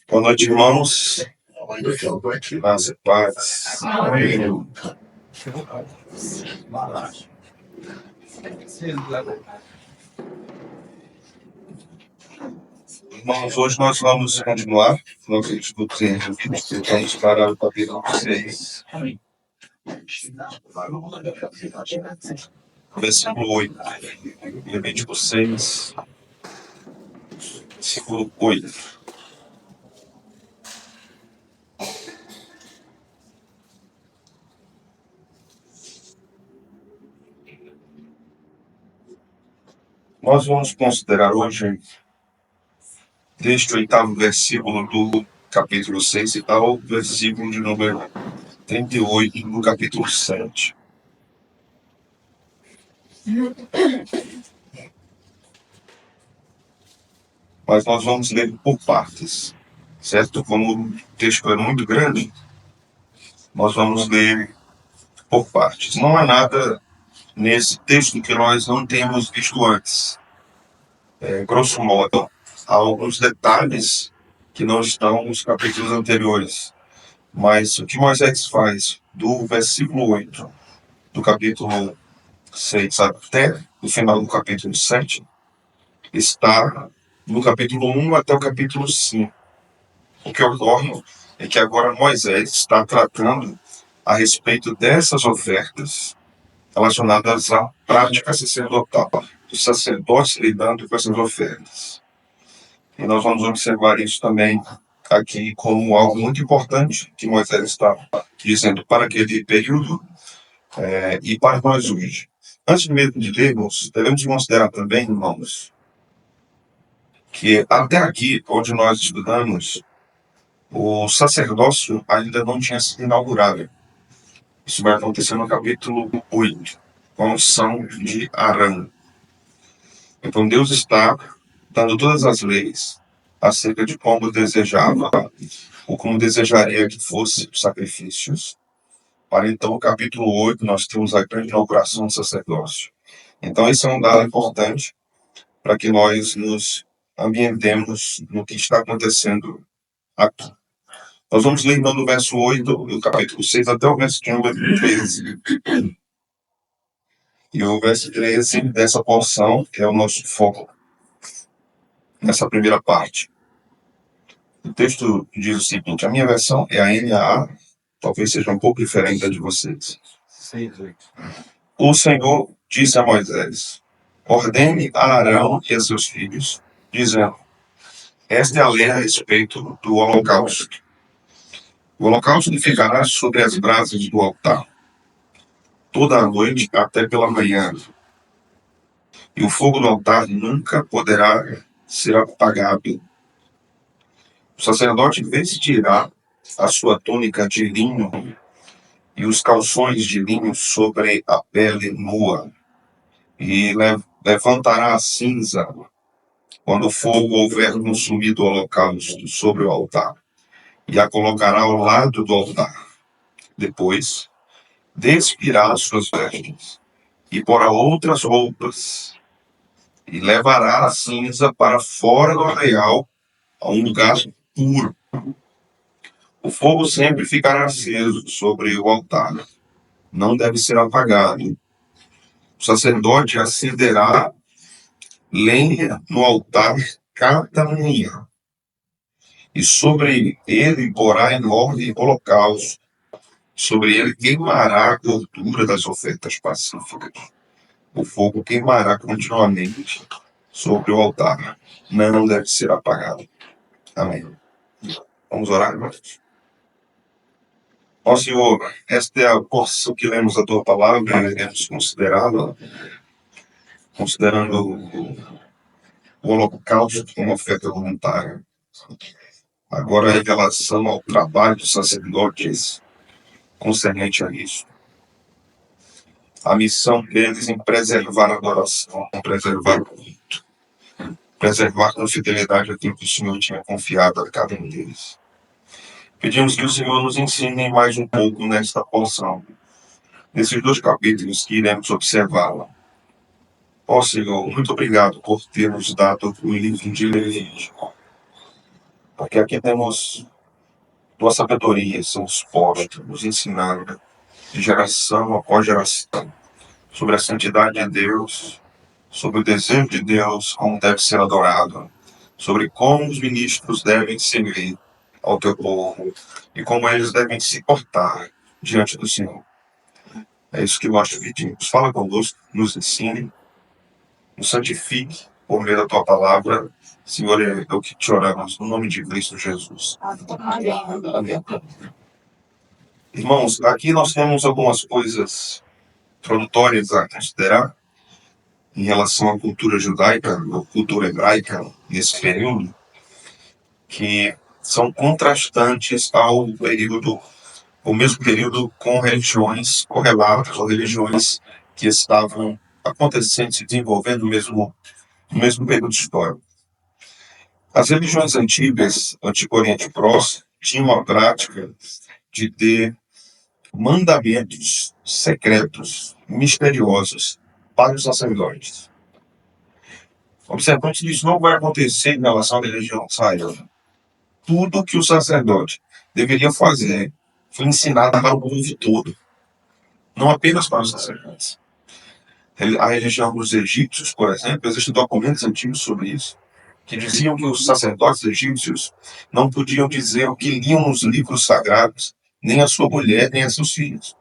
Boa noite, irmãos. Paz e paz. Irmãos, hoje nós vamos continuar nossos estudos em Levíticos. Vamos para o capítulo 6, versículo 8. Levítico 6, versículo 8. Nós vamos considerar hoje, desde o 8º versículo do capítulo 6 e ao versículo de número 38 do capítulo 7. Mas nós vamos ler por partes, certo? Como o texto é muito grande, nós vamos ler por partes. Não há nada nesse texto que nós não temos visto antes. Grosso modo, há alguns detalhes que não estão nos capítulos anteriores. Mas o que Moisés faz do versículo 8 do capítulo 6 até o final do capítulo 7 está no capítulo 1 até o capítulo 5. O que ocorre é que agora Moisés está tratando a respeito dessas ofertas relacionadas à prática sacerdotal, dos sacerdotes lidando com essas ofertas. E nós vamos observar isso também aqui como algo muito importante que Moisés está dizendo para aquele período e para nós hoje. Antes mesmo de lermos, devemos considerar também, irmãos, que até aqui, onde nós estudamos, o sacerdócio ainda não tinha sido inaugurado. Isso vai acontecer no capítulo 8, com a unção de Arão. Então Deus está dando todas as leis acerca de como desejava, ou como desejaria que fossem os sacrifícios. Para então, o capítulo 8, nós temos a grande inauguração do sacerdócio. Então, esse é um dado importante para que nós nos ambientemos no que está acontecendo aqui. Nós vamos ler então do verso 8 do capítulo 6 até o verso 13. E o verso 13 dessa porção é o nosso foco nessa primeira parte. O texto diz o seguinte: a minha versão é a NAA, talvez seja um pouco diferente da de vocês. O Senhor disse a Moisés: ordene a Arão e a seus filhos, dizendo: esta é a lei a respeito do holocausto. O holocausto ficará sobre as brasas do altar, toda a noite até pela manhã. E o fogo do altar nunca poderá ser apagado. O sacerdote vestirá a sua túnica de linho e os calções de linho sobre a pele nua, e levantará a cinza quando o fogo houver consumido o holocausto sobre o altar, e a colocará ao lado do altar. Depois, despirá as suas vestes, e porá outras roupas, e levará a cinza para fora do arraial, a um lugar puro. O fogo sempre ficará aceso sobre o altar, não deve ser apagado. O sacerdote acenderá lenha no altar cada manhã, e sobre ele porá enorme holocausto. Sobre ele queimará a gordura das ofertas pacíficas. O fogo queimará continuamente sobre o altar, não deve ser apagado. Amém. Vamos orar, irmãos. Ó Senhor, esta é a porção que lemos da tua palavra, devemos considerá-la, considerando o holocausto como oferta voluntária. Agora a revelação ao trabalho dos sacerdotes concernente a isso. A missão deles em preservar a adoração, preservar o culto, preservar com fidelidade aquilo que o Senhor tinha confiado a cada um deles. Pedimos que o Senhor nos ensine mais um pouco nesta porção, nesses 2 capítulos que iremos observá-la. Ó Senhor, muito obrigado por ter nos dado o livro de Levítico. Porque aqui temos tua sabedoria, são postos, nos ensinando de geração após geração sobre a santidade de Deus, sobre o desejo de Deus, como deve ser adorado, sobre como os ministros devem servir ao teu povo e como eles devem se portar diante do Senhor. É isso que nós te pedimos. Fala conosco, nos ensine, nos santifique por meio da tua palavra. Senhor, é o que te oramos, no nome de Cristo Jesus. Amém. Irmãos, aqui nós temos algumas coisas introdutórias a considerar em relação à cultura judaica, à cultura hebraica, nesse período, que são contrastantes ao mesmo período com religiões correlatas, ou religiões que estavam acontecendo, se desenvolvendo no mesmo período histórico. As religiões antigas, Antigo Oriente Próximo, tinham a prática de ter mandamentos secretos, misteriosos para os sacerdotes. Observante, isso não vai acontecer em relação à religião israelita. Tudo que o sacerdote deveria fazer foi ensinado para o povo todo, não apenas para os sacerdotes. A religião dos egípcios, por exemplo, existem documentos antigos sobre isso, que diziam que os sacerdotes egípcios não podiam dizer o que liam nos livros sagrados, nem a sua mulher, nem a seus filhos.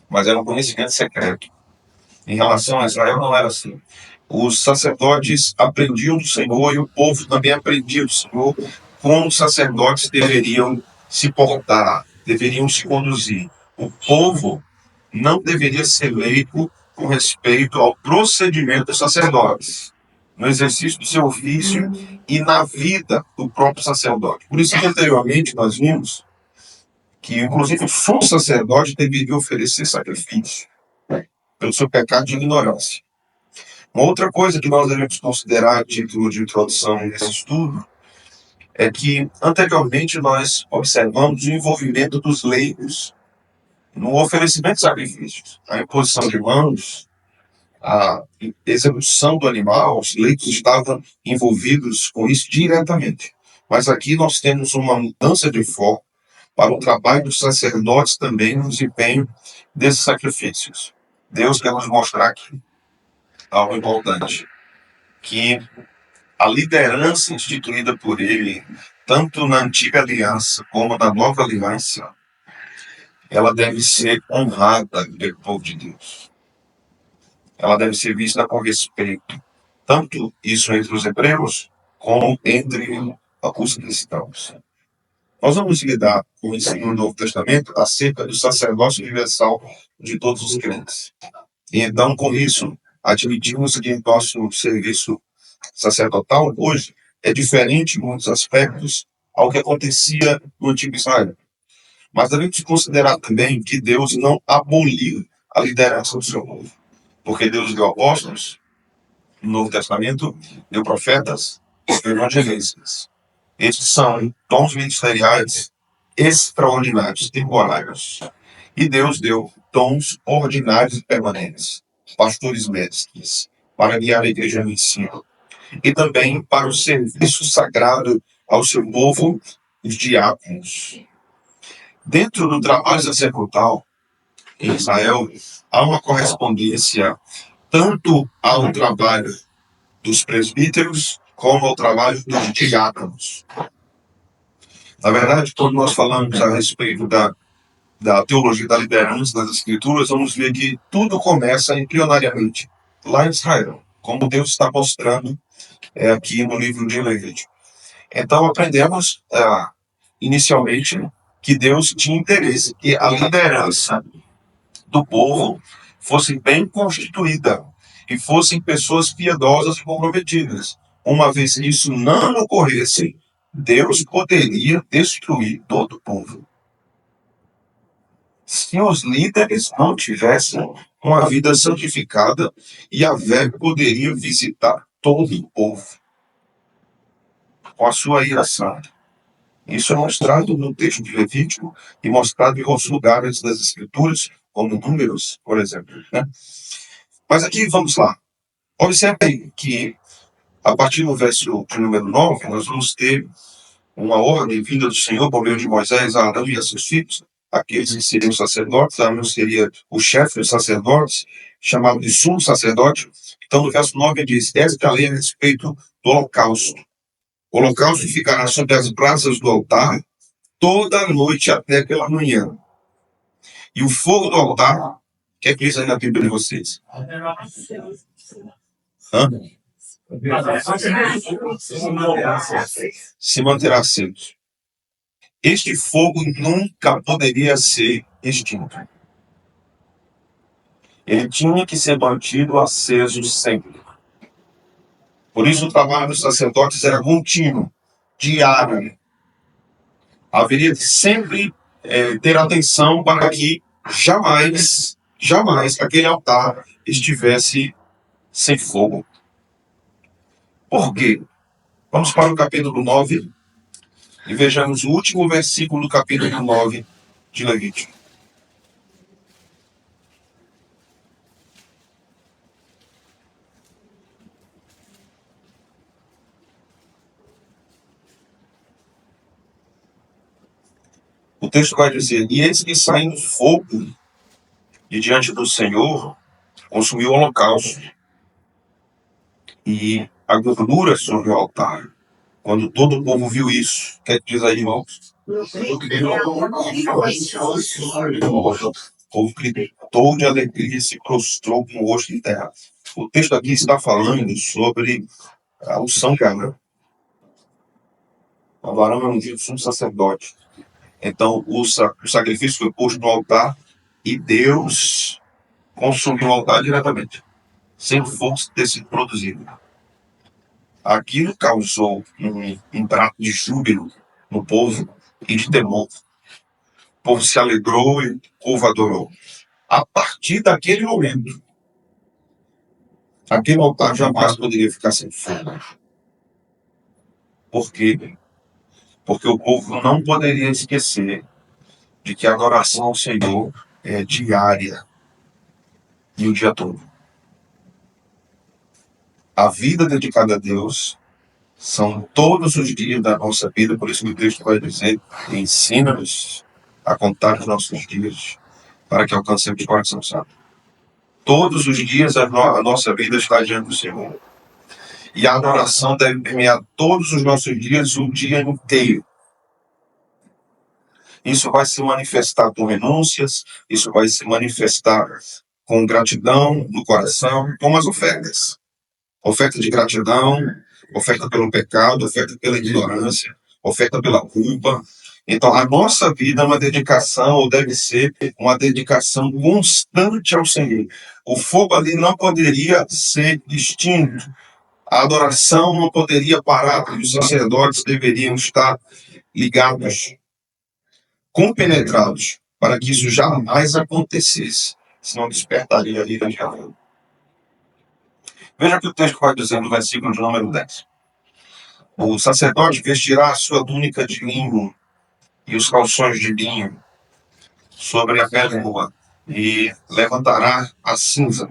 Mas era um conhecimento secreto. Em relação a Israel, não era assim. Os sacerdotes aprendiam do Senhor e o povo também aprendia do Senhor como os sacerdotes deveriam se portar, deveriam se conduzir. O povo não deveria ser leigo com respeito ao procedimento dos sacerdotes, no exercício do seu ofício e na vida do próprio sacerdote. Por isso que anteriormente nós vimos que, inclusive, o sumo sacerdote deveria oferecer sacrifício pelo seu pecado de ignorância. Uma outra coisa que nós devemos considerar a título de introdução nesse estudo é que anteriormente nós observamos o envolvimento dos leigos no oferecimento de sacrifícios, a imposição de mãos, a execução do animal, os leigos estavam envolvidos com isso diretamente. Mas aqui nós temos uma mudança de foco para o trabalho dos sacerdotes também no desempenho desses sacrifícios. Deus quer nos mostrar aqui algo importante, que a liderança instituída por ele, tanto na antiga aliança como na nova aliança, ela deve ser honrada pelo povo de Deus. Ela deve ser vista com respeito, tanto isso entre os hebreus, como entre os cristãos. Nós vamos lidar com o ensino do Novo Testamento acerca do sacerdócio universal de todos os crentes. E então, com isso, admitimos que nosso serviço sacerdotal hoje é diferente em muitos aspectos ao que acontecia no Antigo Israel. Mas devemos considerar também que Deus não aboliu a liderança do seu povo. Porque Deus deu apóstolos, no Novo Testamento, deu profetas, deu evangelistas. Estes são dons ministeriais extraordinários, temporários. E Deus deu dons ordinários e permanentes, pastores mestres, para guiar a igreja no ensino. E também para o serviço sagrado ao seu povo, os diáconos. Dentro do trabalho sacerdotal em Israel, há uma correspondência tanto ao trabalho dos presbíteros como ao trabalho dos diáconos. Na verdade, quando nós falamos a respeito da teologia da liderança das Escrituras, vamos ver que tudo começa embrionariamente lá em Israel, como Deus está mostrando aqui no livro de Levítico. Então, aprendemos inicialmente que Deus tinha interesse que a liderança do povo fosse bem constituída e fossem pessoas piedosas e comprometidas. Uma vez que isso não ocorresse, Deus poderia destruir todo o povo. Se os líderes não tivessem uma vida santificada, Yahvé poderia visitar todo o povo com a sua ira santa. Isso é mostrado no texto de Levítico e mostrado em outros lugares das Escrituras, como Números, por exemplo. Né? Mas aqui, vamos lá. Observe que, a partir do verso de número 9, nós vamos ter uma ordem vinda do Senhor por meio de Moisés, Arão e a seus filhos, aqueles que seriam sacerdotes. Arão seria o chefe dos sacerdotes, chamado de sumo sacerdote. Então, no verso 9, ele diz: esta é a lei a respeito do holocausto. O holocausto ficará sobre as brasas do altar toda a noite até pela manhã. E o fogo do altar, o que é que diz aí na Bíblia de vocês? Hã? Se manterá aceso. Este fogo nunca poderia ser extinto. Ele tinha que ser mantido aceso sempre. Por isso o trabalho dos sacerdotes era contínuo, diário. Haveria de sempre ter atenção para que jamais aquele altar estivesse sem fogo. Por quê? Vamos para o capítulo 9 e vejamos o último versículo do capítulo 9 de Levítico. O texto vai dizer: e eis que saindo fogo de diante do Senhor, consumiu o holocausto e a gordura sobre o altar. Quando todo o povo viu isso, o que é que diz aí, irmãos? O povo gritou de alegria e se prostrou com o rosto em terra. O texto aqui está falando sobre a unção de Arão. Arão é um dia do sumo sacerdote. Então, o sacrifício foi posto no altar e Deus consumiu o altar diretamente, sem força ter sido produzido. Aquilo causou um trato de júbilo no povo e de temor. O povo se alegrou e o povo adorou. A partir daquele momento, aquele altar jamais poderia ficar sem fogo. Por quê? Porque o povo não poderia esquecer de que a adoração ao Senhor é diária e o dia todo. A vida dedicada a Deus são todos os dias da nossa vida, por isso que o texto vai dizer: ensina-nos a contar os nossos dias, para que alcancemos o coração santo. Todos os dias a nossa vida está diante do Senhor. E a adoração deve permear todos os nossos dias, o dia inteiro. Isso vai se manifestar com renúncias, isso vai se manifestar com gratidão no coração, como as ofertas. Oferta de gratidão, oferta pelo pecado, oferta pela ignorância, oferta pela culpa. Então, a nossa vida é uma dedicação, ou deve ser uma dedicação constante ao Senhor. O fogo ali não poderia ser extinto. A adoração não poderia parar, porque os sacerdotes deveriam estar ligados, compenetrados, para que isso jamais acontecesse, senão despertaria a ira de Yahvé. Veja o que o texto vai dizer no versículo de número 10. O sacerdote vestirá a sua túnica de linho e os calções de linho sobre a pele nua, e levantará a cinza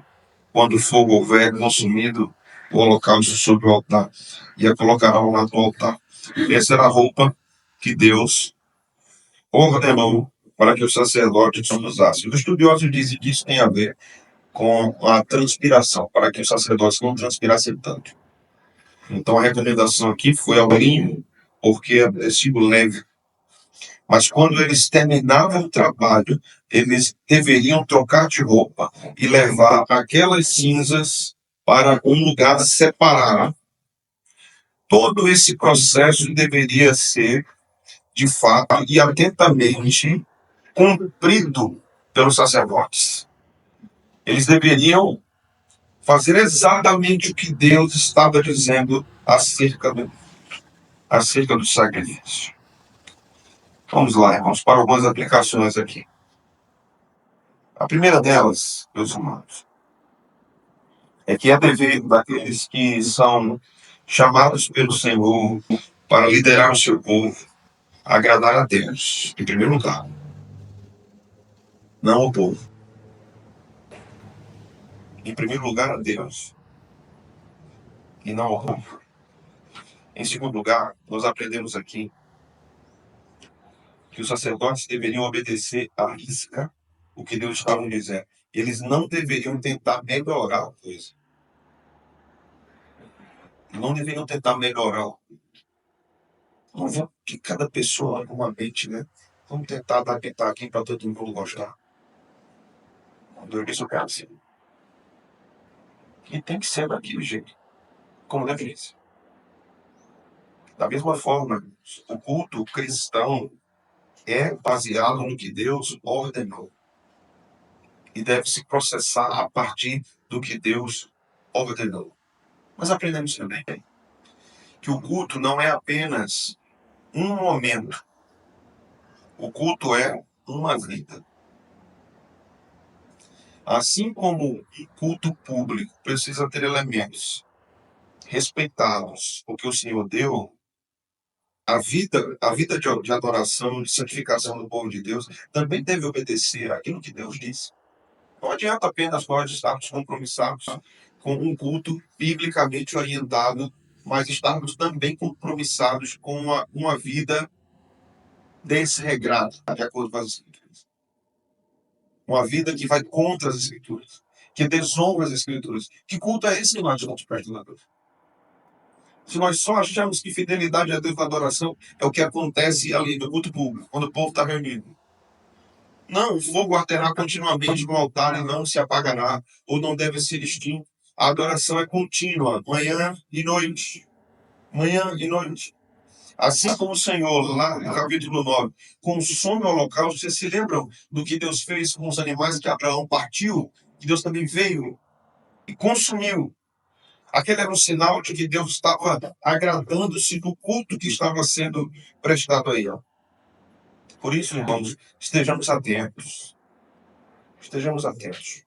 quando o fogo houver consumido o holocausto sobre o altar, e a colocará ao lado do altar. Essa era a roupa que Deus ordenou para que os sacerdotes usassem. Os estudiosos dizem que isso tem a ver com a transpiração, para que os sacerdotes não transpirassem tanto. Então a recomendação aqui foi ao linho, porque é tecido leve. Mas quando eles terminavam o trabalho, eles deveriam trocar de roupa e levar aquelas cinzas para um lugar separado. Todo esse processo deveria ser, de fato e atentamente, cumprido pelos sacerdotes. Eles deveriam fazer exatamente o que Deus estava dizendo acerca do sacrifício. Vamos lá, irmãos, para algumas aplicações aqui. A primeira delas, meus irmãos, é que é dever daqueles que são chamados pelo Senhor para liderar o seu povo, agradar a Deus, em primeiro lugar, não o povo. Em primeiro lugar, a Deus, e não ao povo. Em segundo lugar, nós aprendemos aqui que os sacerdotes deveriam obedecer à risca o que Deus estava dizendo. Eles não deveriam tentar melhorar a coisa. Não deveriam tentar melhorar. Vamos ver que cada pessoa com uma mente, né? Vamos tentar adaptar aqui para todo mundo gostar. Quando eu disse o cara assim. E tem que ser daquele jeito. Como deve ser. Da mesma forma, o culto cristão é baseado no que Deus ordenou. E deve se processar a partir do que Deus ordenou. Mas aprendemos também que o culto não é apenas um momento. O culto é uma vida. Assim como um culto público precisa ter elementos respeitados, o que o Senhor deu, a vida de adoração, de santificação do povo de Deus, também deve obedecer àquilo que Deus disse. Não adianta apenas nós estarmos compromissados com um culto biblicamente orientado, mas estarmos também compromissados com uma vida desregrada, de acordo com as Escrituras. Uma vida que vai contra as Escrituras, que desonra as Escrituras. Que culto é esse que nós estamos prestando a Deus? Se nós só achamos que fidelidade a Deus na adoração é o que acontece ali no culto público, quando o povo está reunido. Não, o fogo arderá continuamente no altar e não se apagará, ou não deve ser extinto. A adoração é contínua, manhã e noite. Manhã e noite. Assim como o Senhor, lá no capítulo 9, consome o holocausto, vocês se lembram do que Deus fez com os animais que Abraão partiu? Que Deus também veio e consumiu. Aquele era um sinal de que Deus estava agradando-se do culto que estava sendo prestado a ele. Por isso, irmãos, estejamos atentos. Estejamos atentos.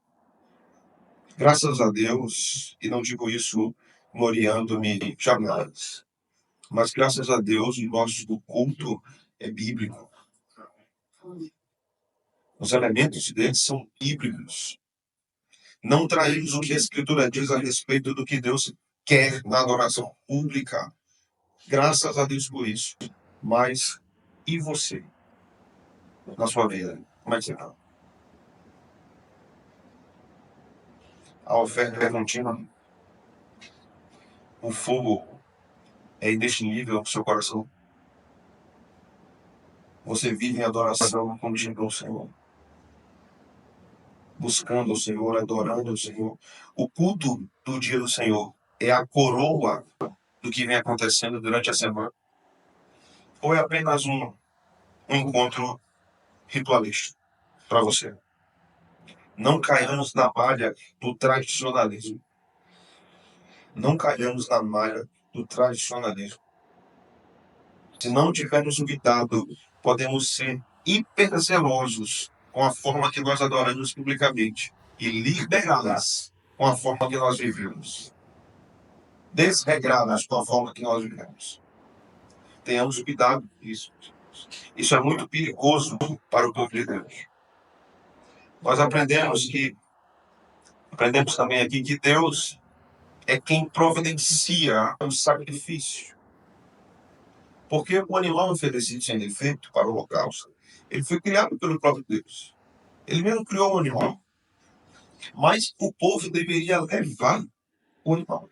Graças a Deus, e não digo isso gloriando-me jamais, mas graças a Deus, o nosso culto é bíblico. Os elementos deles são bíblicos. Não traímos o que a Escritura diz a respeito do que Deus quer na adoração pública. Graças a Deus por isso. Mas, e você? Na sua vida, como é que você está? A oferta é contínua. O fogo é indestinguível no seu coração. Você vive em adoração contínua ao Senhor. Buscando o Senhor, adorando o Senhor. O culto do dia do Senhor é a coroa do que vem acontecendo durante a semana. Ou é apenas um encontro ritualístico para você? Não caiamos na malha do tradicionalismo. Não caiamos na malha do tradicionalismo. Se não tivermos cuidado, podemos ser hiperzelosos com a forma que nós adoramos publicamente e liberais com a forma que nós vivemos. Desregradas com a forma que nós vivemos. Tenhamos cuidado com isso. Isso é muito perigoso para o povo de Deus. Nós aprendemos também aqui que Deus é quem providencia o sacrifício. Porque o animal oferecido sem defeito para o holocausto, ele foi criado pelo próprio Deus. Ele mesmo criou o animal. Mas o povo deveria levar o animal.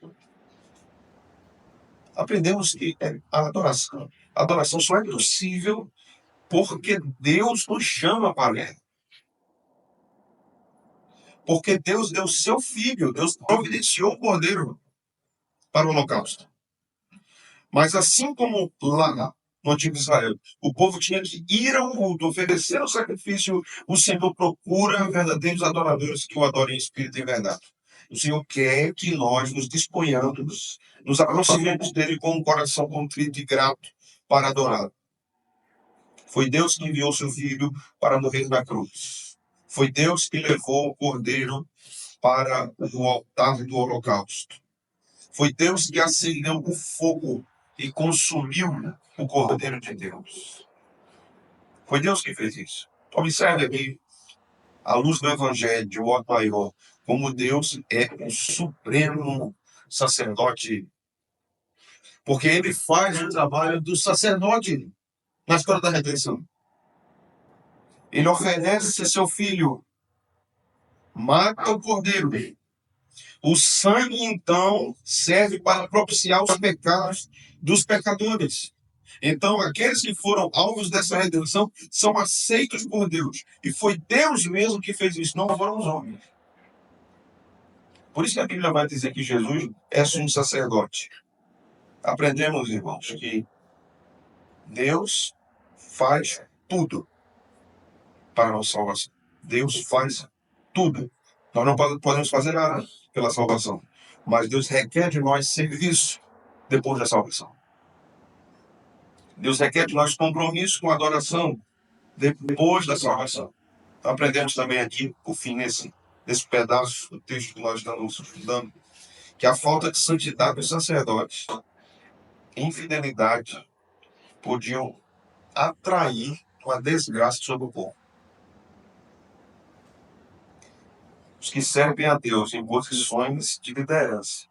Aprendemos que a adoração só é possível porque Deus nos chama para ela. Porque Deus deu seu filho, Deus providenciou o cordeiro para o holocausto. Mas assim como lá no antigo Israel, o povo tinha que ir ao culto, oferecer o sacrifício, o Senhor procura verdadeiros adoradores que o adorem em espírito e em verdade. O Senhor quer que nós nos disponhamos, nos aproximemos dele com um coração contrito e grato para adorar. Foi Deus que enviou seu filho para morrer na cruz. Foi Deus que levou o cordeiro para o altar do holocausto. Foi Deus que acendeu o fogo e consumiu o cordeiro de Deus. Foi Deus que fez isso. Observe aqui, à luz do Evangelho, de modo maior, como Deus é o supremo sacerdote. Porque ele faz o trabalho do sacerdote na história da redenção. Ele oferece seu filho, mata o cordeiro. O sangue, então, serve para propiciar os pecados dos pecadores. Então, aqueles que foram alvos dessa redenção são aceitos por Deus. E foi Deus mesmo que fez isso, não foram os homens. Por isso que a Bíblia vai dizer que Jesus é sumo sacerdote. Aprendemos, irmãos, que Deus faz tudo para a nossa salvação. Deus faz tudo. Nós não podemos fazer nada pela salvação. Mas Deus requer de nós serviço depois da salvação. Deus requer de nós compromisso com a adoração depois da salvação. Aprendemos também aqui, por fim, nesse pedaço do texto que nós estamos estudando, que a falta de santidade dos sacerdotes, infidelidade, podiam atrair uma desgraça sobre o povo. Os que servem a Deus em posições de liderança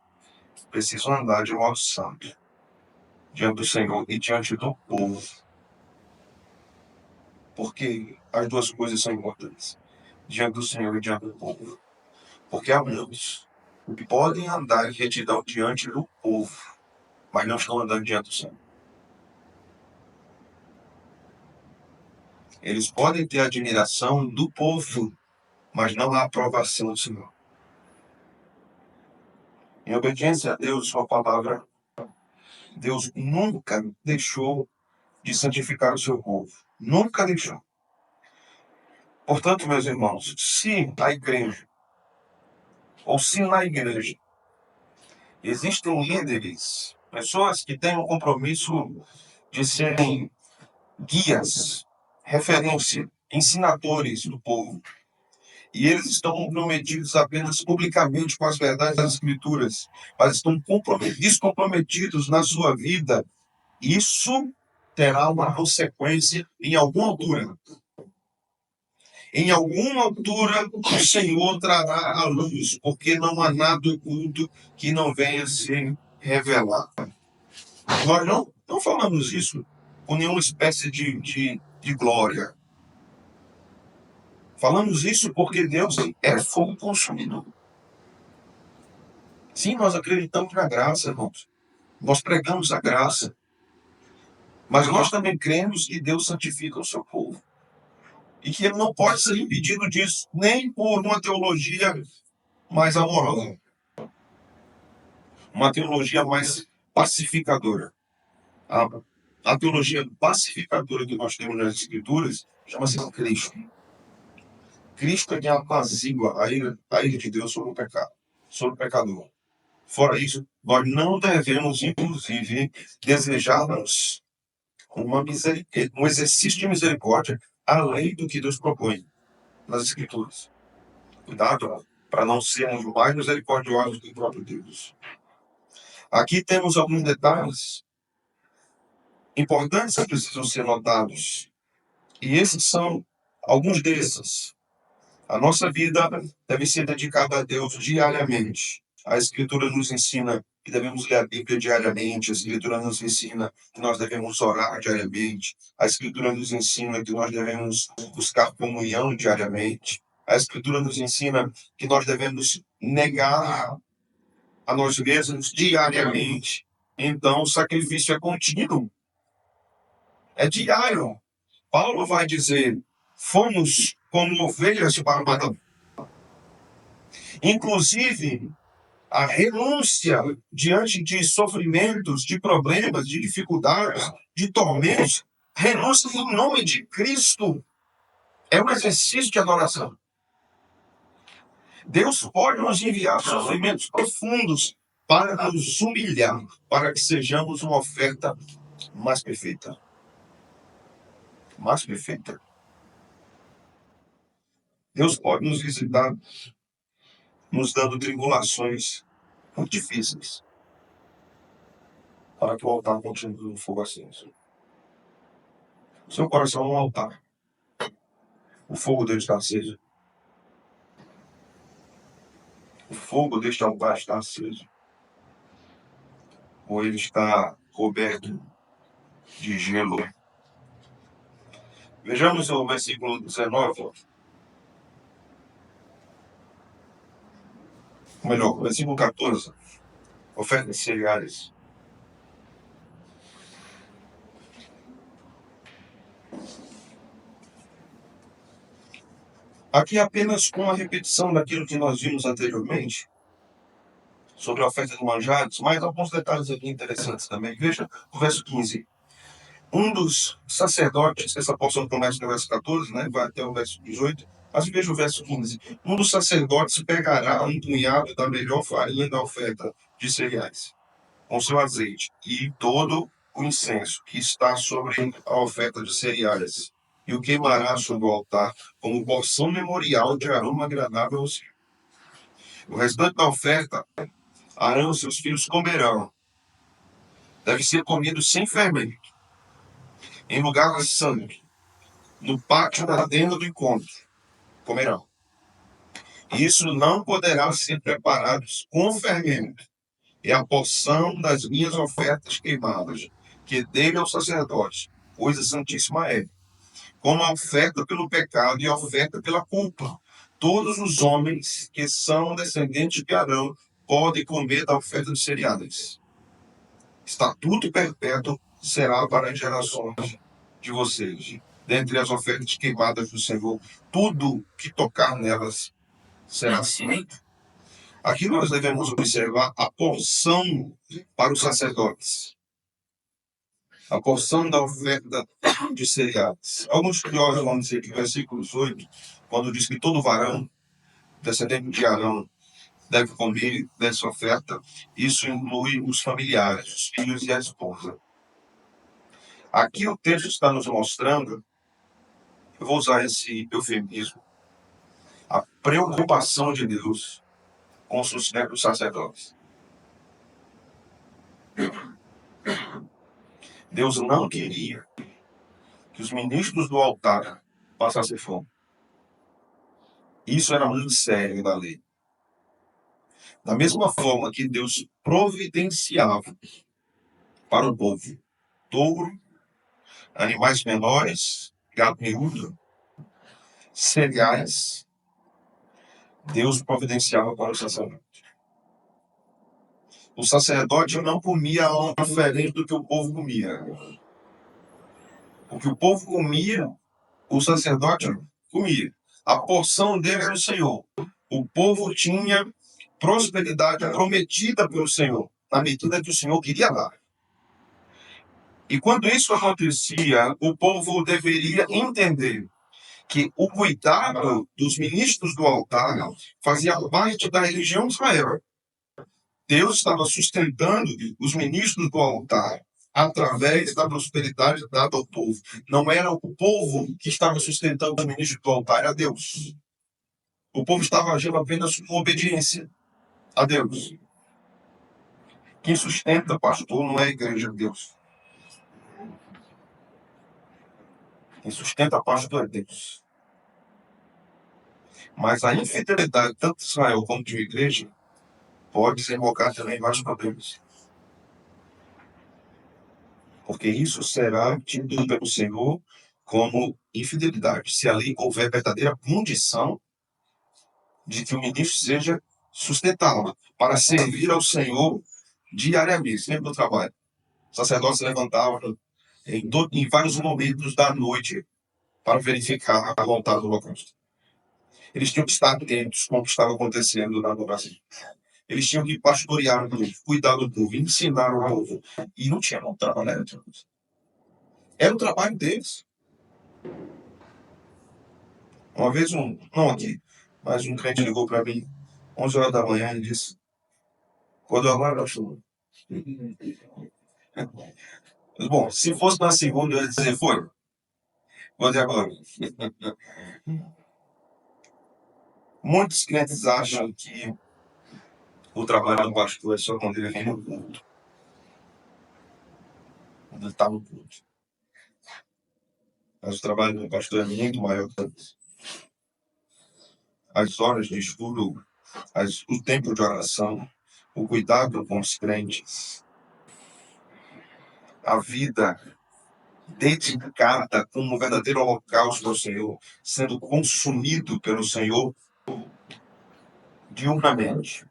precisam andar de modo santo diante do Senhor e diante do povo. Porque as duas coisas são importantes. Diante do Senhor e diante do povo. Porque há muitos que podem andar em retidão diante do povo, mas não estão andando diante do Senhor. Eles podem ter a admiração do povo, mas não a aprovação do Senhor. Em obediência a Deus e sua palavra, Deus nunca deixou de santificar o seu povo. Nunca deixou. Portanto, meus irmãos, se a igreja, ou se na igreja, existem líderes, pessoas que têm um compromisso de serem guias, referência, ensinadores do povo, e eles estão comprometidos apenas publicamente com as verdades das Escrituras, mas estão descomprometidos na sua vida, isso terá uma consequência em alguma altura. Em alguma altura o Senhor trará à luz, porque não há nada oculto que não venha a ser revelado. Nós não falamos isso com nenhuma espécie de glória. Falamos isso porque Deus é fogo consumidor. Sim, nós acreditamos na graça, irmãos. Nós pregamos a graça. Mas nós também cremos que Deus santifica o seu povo. E que ele não pode ser impedido disso, nem por uma teologia mais amorosa. Uma teologia mais pacificadora. A teologia pacificadora que nós temos nas Escrituras chama-se Cristo. Cristo é quem apazigua a ira de Deus sobre o pecado, sobre o pecador. Fora isso, nós não devemos, inclusive, desejarmos um exercício de misericórdia além do que Deus propõe nas Escrituras. Cuidado para não sermos mais misericordiosos do que o próprio Deus. Aqui temos alguns detalhes importantes que precisam ser notados. E esses são alguns desses. A nossa vida deve ser dedicada a Deus diariamente. A Escritura nos ensina que devemos ler a Bíblia diariamente. A Escritura nos ensina que nós devemos orar diariamente. A Escritura nos ensina que nós devemos buscar comunhão diariamente. A Escritura nos ensina que nós devemos negar a nós mesmos diariamente. Então, o sacrifício é contínuo. É diário. Paulo vai dizer, fomos como ovelhas para o matador. Inclusive, a renúncia diante de sofrimentos, de problemas, de dificuldades, de tormentos, renúncia em nome de Cristo é um exercício de adoração. Deus pode nos enviar sofrimentos profundos para nos humilhar, para que sejamos uma oferta mais perfeita. Mais perfeita. Deus pode nos visitar, nos dando tribulações muito difíceis, para que o altar continue no fogo aceso. Seu coração é um altar. O fogo dele está aceso. O fogo deste altar está aceso. Ou ele está coberto de gelo. Vejamos o versículo 19. Ou melhor, o versículo 14. Ofertas de cereais. Aqui é apenas uma repetição daquilo que nós vimos anteriormente, sobre a oferta de manjares, mas alguns detalhes aqui interessantes também. Veja o verso 15. Um dos sacerdotes, essa porção começa no verso 14, né, vai até o verso 18, mas veja o verso 15. Um dos sacerdotes pegará um punhado da melhor farinha da oferta de cereais, com seu azeite, e todo o incenso que está sobre a oferta de cereais, e o queimará sobre o altar como porção memorial de aroma agradável ao Senhor. O restante da oferta, Arão e seus filhos comerão. Deve ser comido sem fermento, em lugar de sangue, no pátio da tenda do encontro. Comerão. Isso não poderá ser preparado com fermento. É a porção das minhas ofertas queimadas, que dele ao sacerdote, coisa santíssima é, como a oferta pelo pecado e a oferta pela culpa. Todos os homens que são descendentes de Arão podem comer da oferta de cereais. Estatuto perpétuo será para as gerações de vocês. Dentre as ofertas queimadas do Senhor, tudo que tocar nelas será santo. Aqui nós devemos observar a porção para os sacerdotes. A porção da oferta de cereais. Alguns estudiosos vão dizer que versículo 8, quando diz que todo varão, descendente de Arão, deve comer dessa oferta, isso inclui os familiares, os filhos e a esposa. Aqui o texto está nos mostrando, eu vou usar esse eufemismo, a preocupação de Deus com o sustento dos sacerdotes. Deus não queria que os ministros do altar passassem fome. Isso era muito sério da lei. Da mesma forma que Deus providenciava para o povo touro, animais menores, gado miúdo, cereais, Deus providenciava para o sacerdote. O sacerdote não comia algo diferente do que o povo comia. O que o povo comia, o sacerdote comia. A porção dele era o Senhor. O povo tinha prosperidade prometida pelo Senhor, na medida que o Senhor queria dar. E quando isso acontecia, o povo deveria entender que o cuidado dos ministros do altar fazia parte da religião de Israel. Deus estava sustentando os ministros do altar através da prosperidade dada ao povo. Não era o povo que estava sustentando os ministros do altar, era Deus. O povo estava agindo apenas com obediência a Deus. Quem sustenta pastor não é a igreja de Deus. Quem sustenta pastor é Deus. Mas a infidelidade, tanto de Israel como de igreja, pode desembocar também vários problemas. Porque isso será tido pelo Senhor como infidelidade. Se ali houver verdadeira condição de que o ministro seja sustentado para servir ao Senhor diariamente, sempre no trabalho. O sacerdote se levantava em vários momentos da noite para verificar a vontade do holocausto. Eles tinham que estar atentos com o que estava acontecendo na adoração. Eles tinham que pastorear o povo, cuidar do povo, ensinar o povo. E não tinha trabalho. Era o trabalho deles. Uma vez não aqui, mas um crente ligou para mim, 11 horas da manhã, e disse, quando agora nós estamos. Bom, se fosse na segunda, eu ia dizer, foi. Vou dizer agora. Muitos crentes acham que o trabalho do pastor é só quando ele vem no culto. Quando ele está no culto. Mas o trabalho do pastor é muito maior que isso. As horas de estudo, o tempo de oração, o cuidado com os crentes, a vida dedicada como um verdadeiro holocausto ao Senhor, sendo consumido pelo Senhor diurnamente,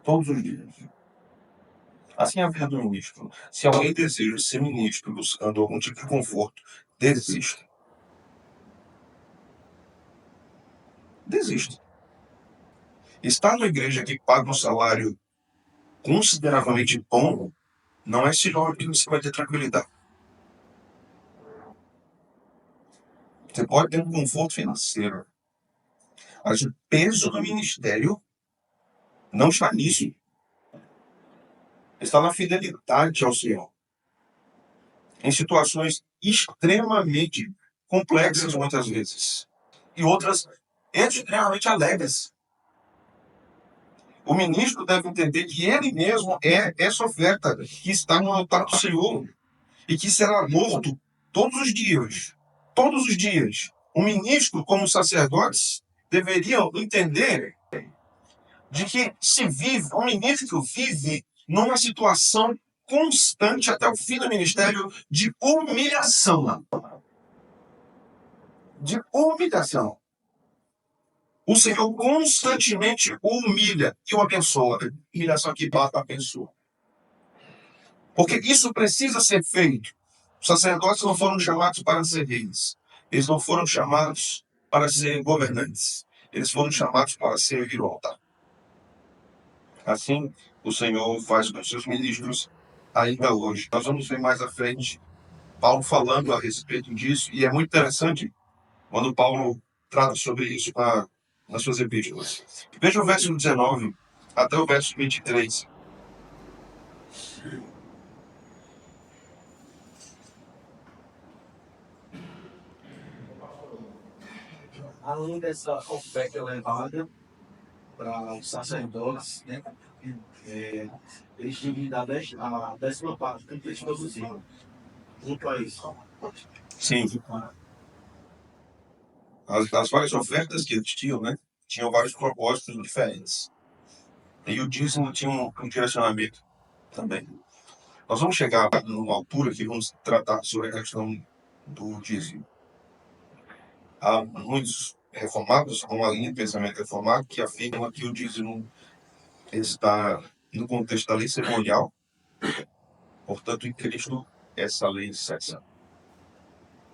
todos os dias. Assim é a vida do ministro. Se alguém deseja ser ministro buscando algum tipo de conforto, desista. Desista. Estar numa igreja que paga um salário consideravelmente bom não é sinônimo que você vai ter tranquilidade. Você pode ter um conforto financeiro, mas o peso do ministério não está nisso. Está na fidelidade ao Senhor. Em situações extremamente complexas, muitas vezes, e outras extremamente alegres. O ministro deve entender que ele mesmo é essa oferta que está no altar do Senhor e que será morto todos os dias. Todos os dias. O ministro, como sacerdotes, deveriam entender de que se vive, o ministro vive numa situação constante até o fim do ministério de humilhação. De humilhação. O Senhor constantemente o humilha e o abençoa. Humilhação que bata a pessoa. Porque isso precisa ser feito. Os sacerdotes não foram chamados para ser reis. Eles não foram chamados para ser governantes. Eles foram chamados para servir o altar. Assim, o Senhor faz com os seus ministros ainda hoje. Nós vamos ver mais à frente Paulo falando a respeito disso. E é muito interessante quando Paulo trata sobre isso nas suas epístolas. Veja o verso 19 até o verso 23. Além dessa oferta elevada para os sacerdotes, né, eles tinham que dar a 10ª parte do que produziram. Junto a isso. Sim. As várias ofertas que eles tinham, né? Tinham vários propósitos diferentes. E o dízimo tinha um direcionamento também. Nós vamos chegar numa altura que vamos tratar sobre a questão do dízimo. Há muitos reformados, com uma linha de pensamento reformado, que afirma que o dízimo está no contexto da lei cerimonial, portanto, em Cristo, essa lei cessa.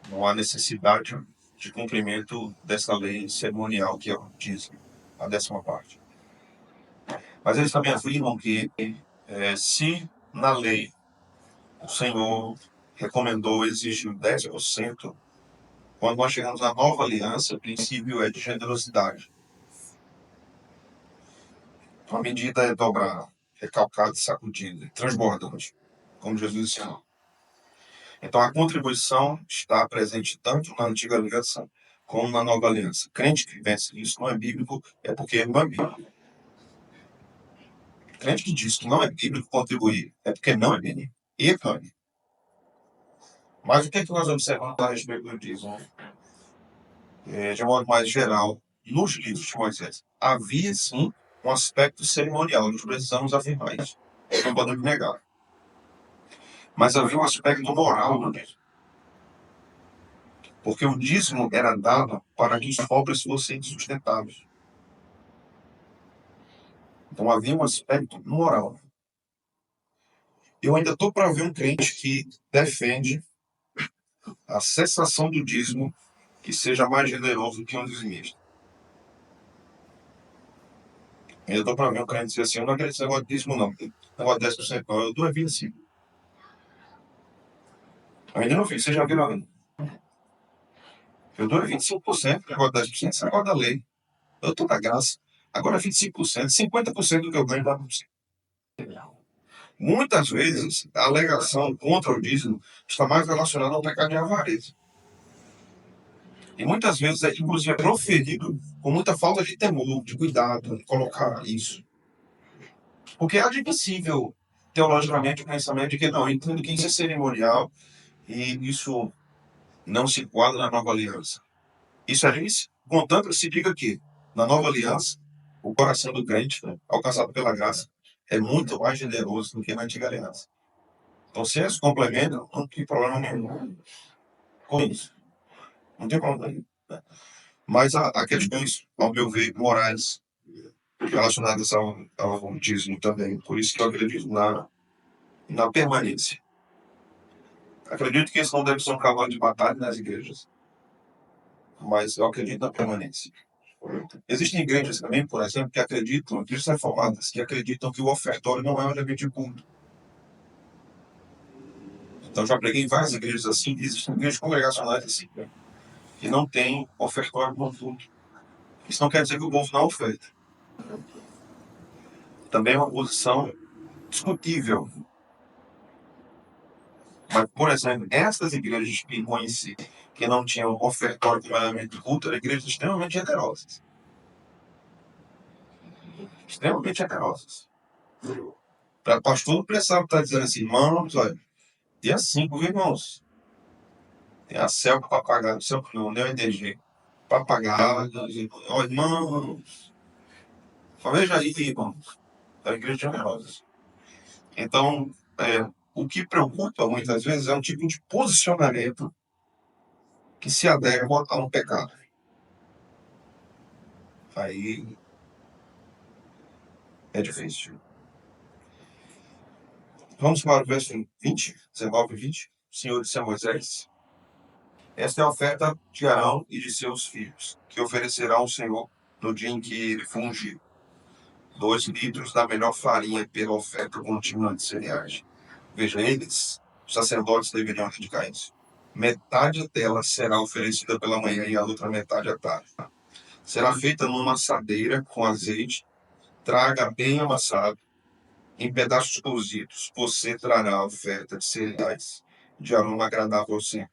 Não há necessidade de cumprimento dessa lei cerimonial que é o dízimo, a 10ª parte. Mas eles também afirmam que se na lei o Senhor recomendou, exigiu 10%, quando nós chegamos na nova aliança, o princípio é de generosidade. Então, a medida é dobrada, recalcada, sacudida, transbordante, como Jesus ensinou. Então, a contribuição está presente tanto na antiga aliança como na nova aliança. Crente que vence isso não é bíblico, é porque não é bíblico. Crente que diz que não é bíblico contribuir, é porque não é bíblico. E cane. Mas o que é que nós observamos a respeito do dízimo? De modo mais geral, nos livros de Moisés, havia sim um aspecto cerimonial, nós precisamos afirmar isso. Não podemos negar. Mas havia um aspecto moral no dízimo. Porque o dízimo era dado para que os pobres fossem sustentados. Então havia um aspecto moral. Eu ainda estou para ver um crente que defende a cessação do dízimo que seja mais generoso que um dizimista. Ainda estou para ver um crente dizer assim, eu não acredito nesse negócio de dízimo não, negócio de 10% não, eu dou é 25%. Ainda não fiz, você já viu alguém? Eu dou 25%, negócio de 10%, isso é negócio da lei. Eu estou na graça. Agora 25%, 50% do que eu ganho dá para você. Muitas vezes, a alegação contra o dízimo está mais relacionada ao pecado de avareza. E muitas vezes, inclusive, é proferido com muita falta de temor, de cuidado, de colocar isso. Porque é admissível, teologicamente, o pensamento de que não, entendo que isso é cerimonial e isso não se enquadra na nova aliança. Isso é isso, contanto que se diga que, na nova aliança, o coração do crente, alcançado pela graça, é muito mais generoso do que na antiga aliança. Então, se eles complementam, não tem problema nenhum com isso. Não tem problema nenhum. Mas há questões, ao meu ver, morais relacionadas ao dízimo também. Por isso que eu acredito na permanência. Acredito que isso não deve ser um cavalo de batalha nas igrejas, mas eu acredito na permanência. Existem igrejas também, por exemplo, que acreditam, igrejas reformadas, que acreditam que o ofertório não é um elemento de culto. Então, já preguei em várias igrejas assim, existem igrejas congregacionais assim, que não tem ofertório no culto. Isso não quer dizer que o povo não oferta. Também é uma posição discutível. Mas, por exemplo, essas igrejas que conheci, que não tinham ofertório como elemento de culto, eram igrejas extremamente generosas. Extremamente generosas. Para o pastor não precisava estar dizendo assim, irmãos, olha, dia 5, viu, irmãos? Tem a CELC para pagar, não sei o que, não, nem o EDG. Para pagar, ó, irmãos. Só veja aí, irmãos. Da igreja generosa. Então, o que preocupa muitas vezes é um tipo de posicionamento que se adequa a um pecado. Aí é difícil. Vamos para o verso 20, 19 e 20. O Senhor disse a Moisés: esta é a oferta de Arão e de seus filhos, que oferecerão ao Senhor no dia em que ele for ungido. 2 litros da melhor farinha pela oferta contínua de cereais. Veja, eles, os sacerdotes, deveriam dedicar isso. Metade dela será oferecida pela manhã e a outra metade à tarde. Será feita numa assadeira com azeite. Traga bem amassado, em pedaços cozidos. Você trará a oferta de cereais de aroma agradável ao Senhor.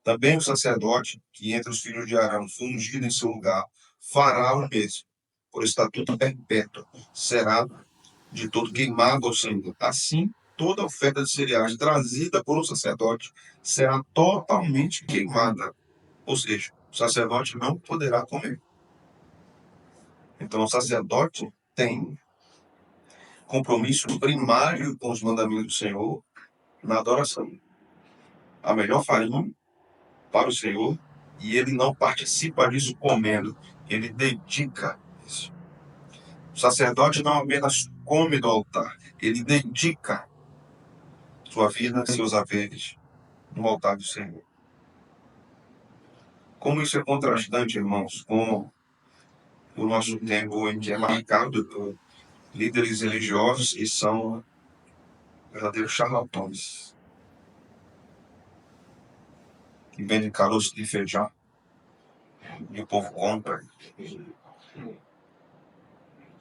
Também o sacerdote, que entre os filhos de Arão for ungido em seu lugar, fará o mesmo. Por estatuto perpétuo, será de todo queimado ao Senhor. Assim, toda oferta de cereais trazida por um sacerdote será totalmente queimada. Ou seja, o sacerdote não poderá comer. Então, o sacerdote tem compromisso primário com os mandamentos do Senhor na adoração. A melhor farinha para o Senhor, e ele não participa disso comendo, ele dedica isso. O sacerdote não apenas come do altar, ele dedica sua vida, seus haveres no altar do Senhor. Como isso é contrastante, irmãos, com o nosso tempo em que é marcado por líderes religiosos que são verdadeiros charlatões, que vendem caroço de feijão e o povo compra.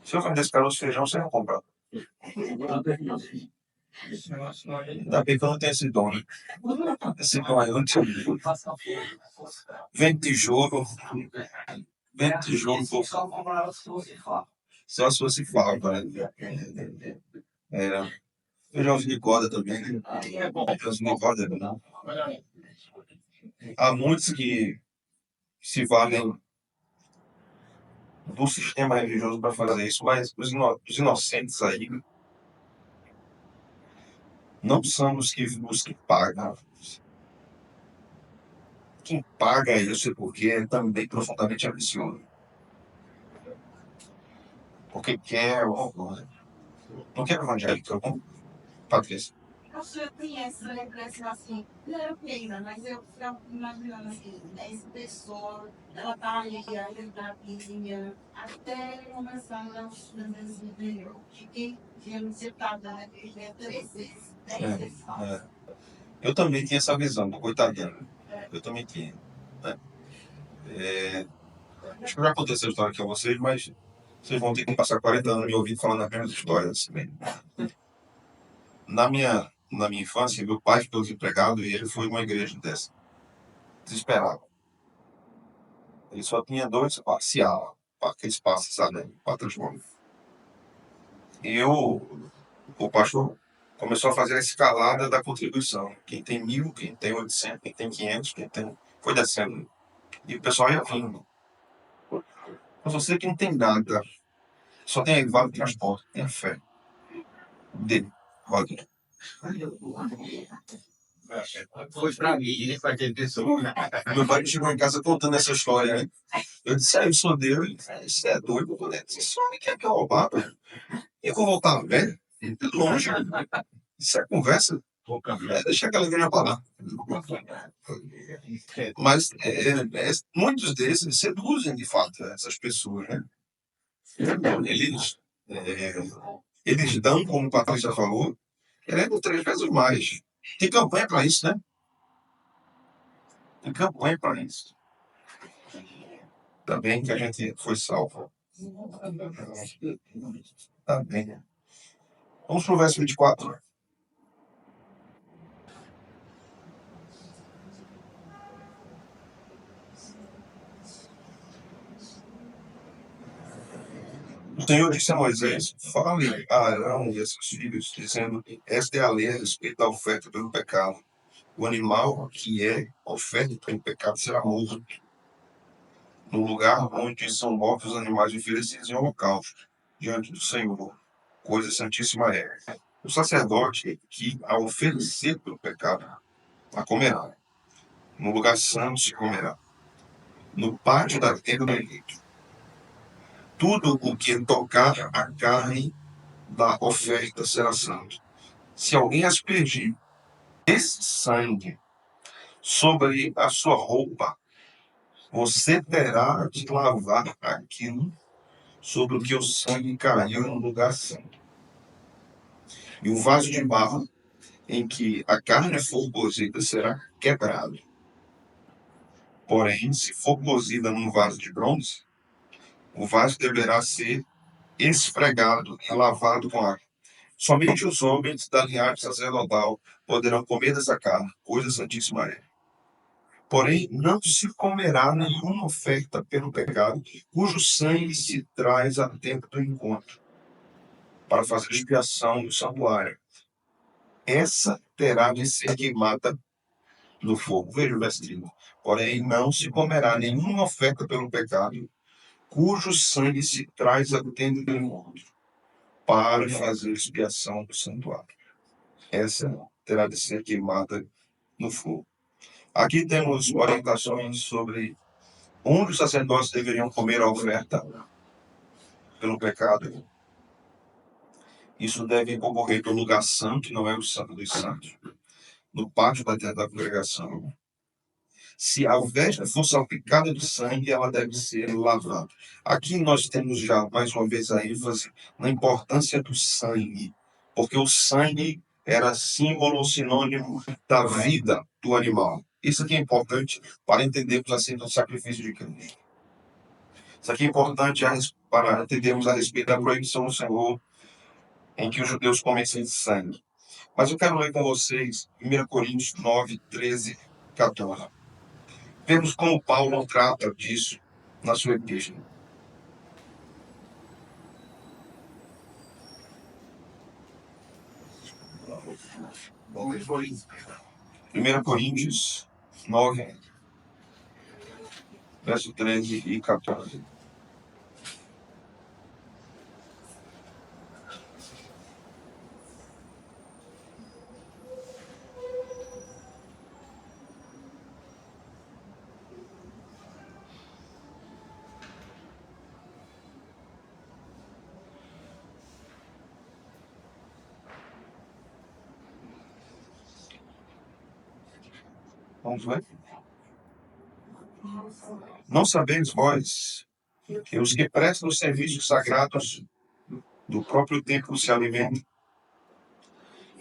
Se eu vendesse caroço de feijão, você não compra. Ainda bem que eu não tenho esse dom, né? Esse dom aí eu não tenho. Vende tijolo, só se fosse falta, né? Feijãozinho de corda também. Feijãozinho de corda não. Há muitos que se valem do sistema religioso para fazer isso, mas os inocentes aí não são os que pagam. Quem paga isso é porque é também profundamente ambicioso. Porque quer alguma coisa. Não quer evangélico, não. Patrícia. Você conhece a impressão assim, não é pena, mas eu ficava imaginando assim, 10 pessoas, ela tá ali, aí da vizinha, até começar nas interior, de quem tinha me setado na igreja 3 vezes, 10 vezes. Eu também tinha essa visão, coitadinha. Eu também tinha. Né? Acho que já contei essa história aqui a vocês, mas vocês vão ter que passar 40 anos me ouvindo falando as mesmas histórias. Assim. Na minha infância, meu pai ficou desempregado e ele foi uma igreja dessa. Desesperado. Ele só tinha 2 espacial, aqueles passos, sabe? 4 transformes. E o pastor começou a fazer a escalada da contribuição. Quem tem 1.000, quem tem 800, quem tem 500, quem tem... Foi descendo. E o pessoal ia vindo. Mas você que não tem nada, só tem vale transporte, tem a fé dele, vale. Foi pra mim, pra aquele pessoa. Meu pai chegou em casa contando essa história, né? Eu disse, eu sou Deus. Ele disse, isso é doido, né? Esse homem quer que eu roubar, velho. E eu vou voltar velho? De longe. Isso é conversa. Deixa a galera pra lá. Mas muitos desses seduzem, de fato, essas pessoas, né? Eles, é, eles dão, como a Patrícia falou, querendo 3 vezes mais. Tem campanha para isso, né? Tem campanha para isso. Tá bem que a gente foi salvo. Tá bem. Vamos pro verso 24. O Senhor disse a Moisés, fale a Arão e a seus filhos, dizendo, esta é a lei a respeito da oferta pelo pecado. O animal que é oferta pelo pecado será morto, no lugar onde são mortos os animais oferecidos em holocausto, diante do Senhor. Coisa santíssima é. O sacerdote que, ao oferecer pelo pecado, a comerá. No lugar santo se comerá. No pátio da tenda do eleito. Tudo o que tocar a carne da oferta será santo. Se alguém aspergir esse sangue sobre a sua roupa, você terá de lavar aquilo sobre o que o sangue caiu no lugar santo. E o vaso de barro em que a carne for cozida será quebrado. Porém, se for cozida num vaso de bronze, o vaso deverá ser esfregado e lavado com água. Somente os homens da linhagem sacerdotal poderão comer dessa carne, coisa santíssima é. Porém, não se comerá nenhuma oferta pelo pecado, cujo sangue se traz a tempo do encontro, para fazer expiação no santuário. Essa terá de ser queimada no fogo. Veja o verso 30. Porém, não se comerá nenhuma oferta pelo pecado, cujo sangue se traz a tempo do encontro, para fazer expiação do santuário. Essa terá de ser queimada no fogo. Aqui temos orientações sobre onde os sacerdotes deveriam comer a oferta pelo pecado. Isso deve ocorrer no lugar santo, que não é o santo dos santos, no pátio da tenda da congregação. Se a veste for salpicada de sangue, ela deve ser lavada. Aqui nós temos já, mais uma vez, a ênfase na importância do sangue, porque o sangue era símbolo ou sinônimo da vida do animal. Isso aqui é importante para entendermos assim do sacrifício de Cristo. Isso aqui é importante para entendermos a respeito da proibição do Senhor em que os judeus comem sangue. Mas eu quero ler com vocês 1 Coríntios 9, 13, 14. Vemos como Paulo trata disso na sua epístola. Primeira Coríntios 9, verso 13 e 14. Vamos ver? Não sabeis vós que os que prestam os serviços sagrados do próprio templo se alimentam?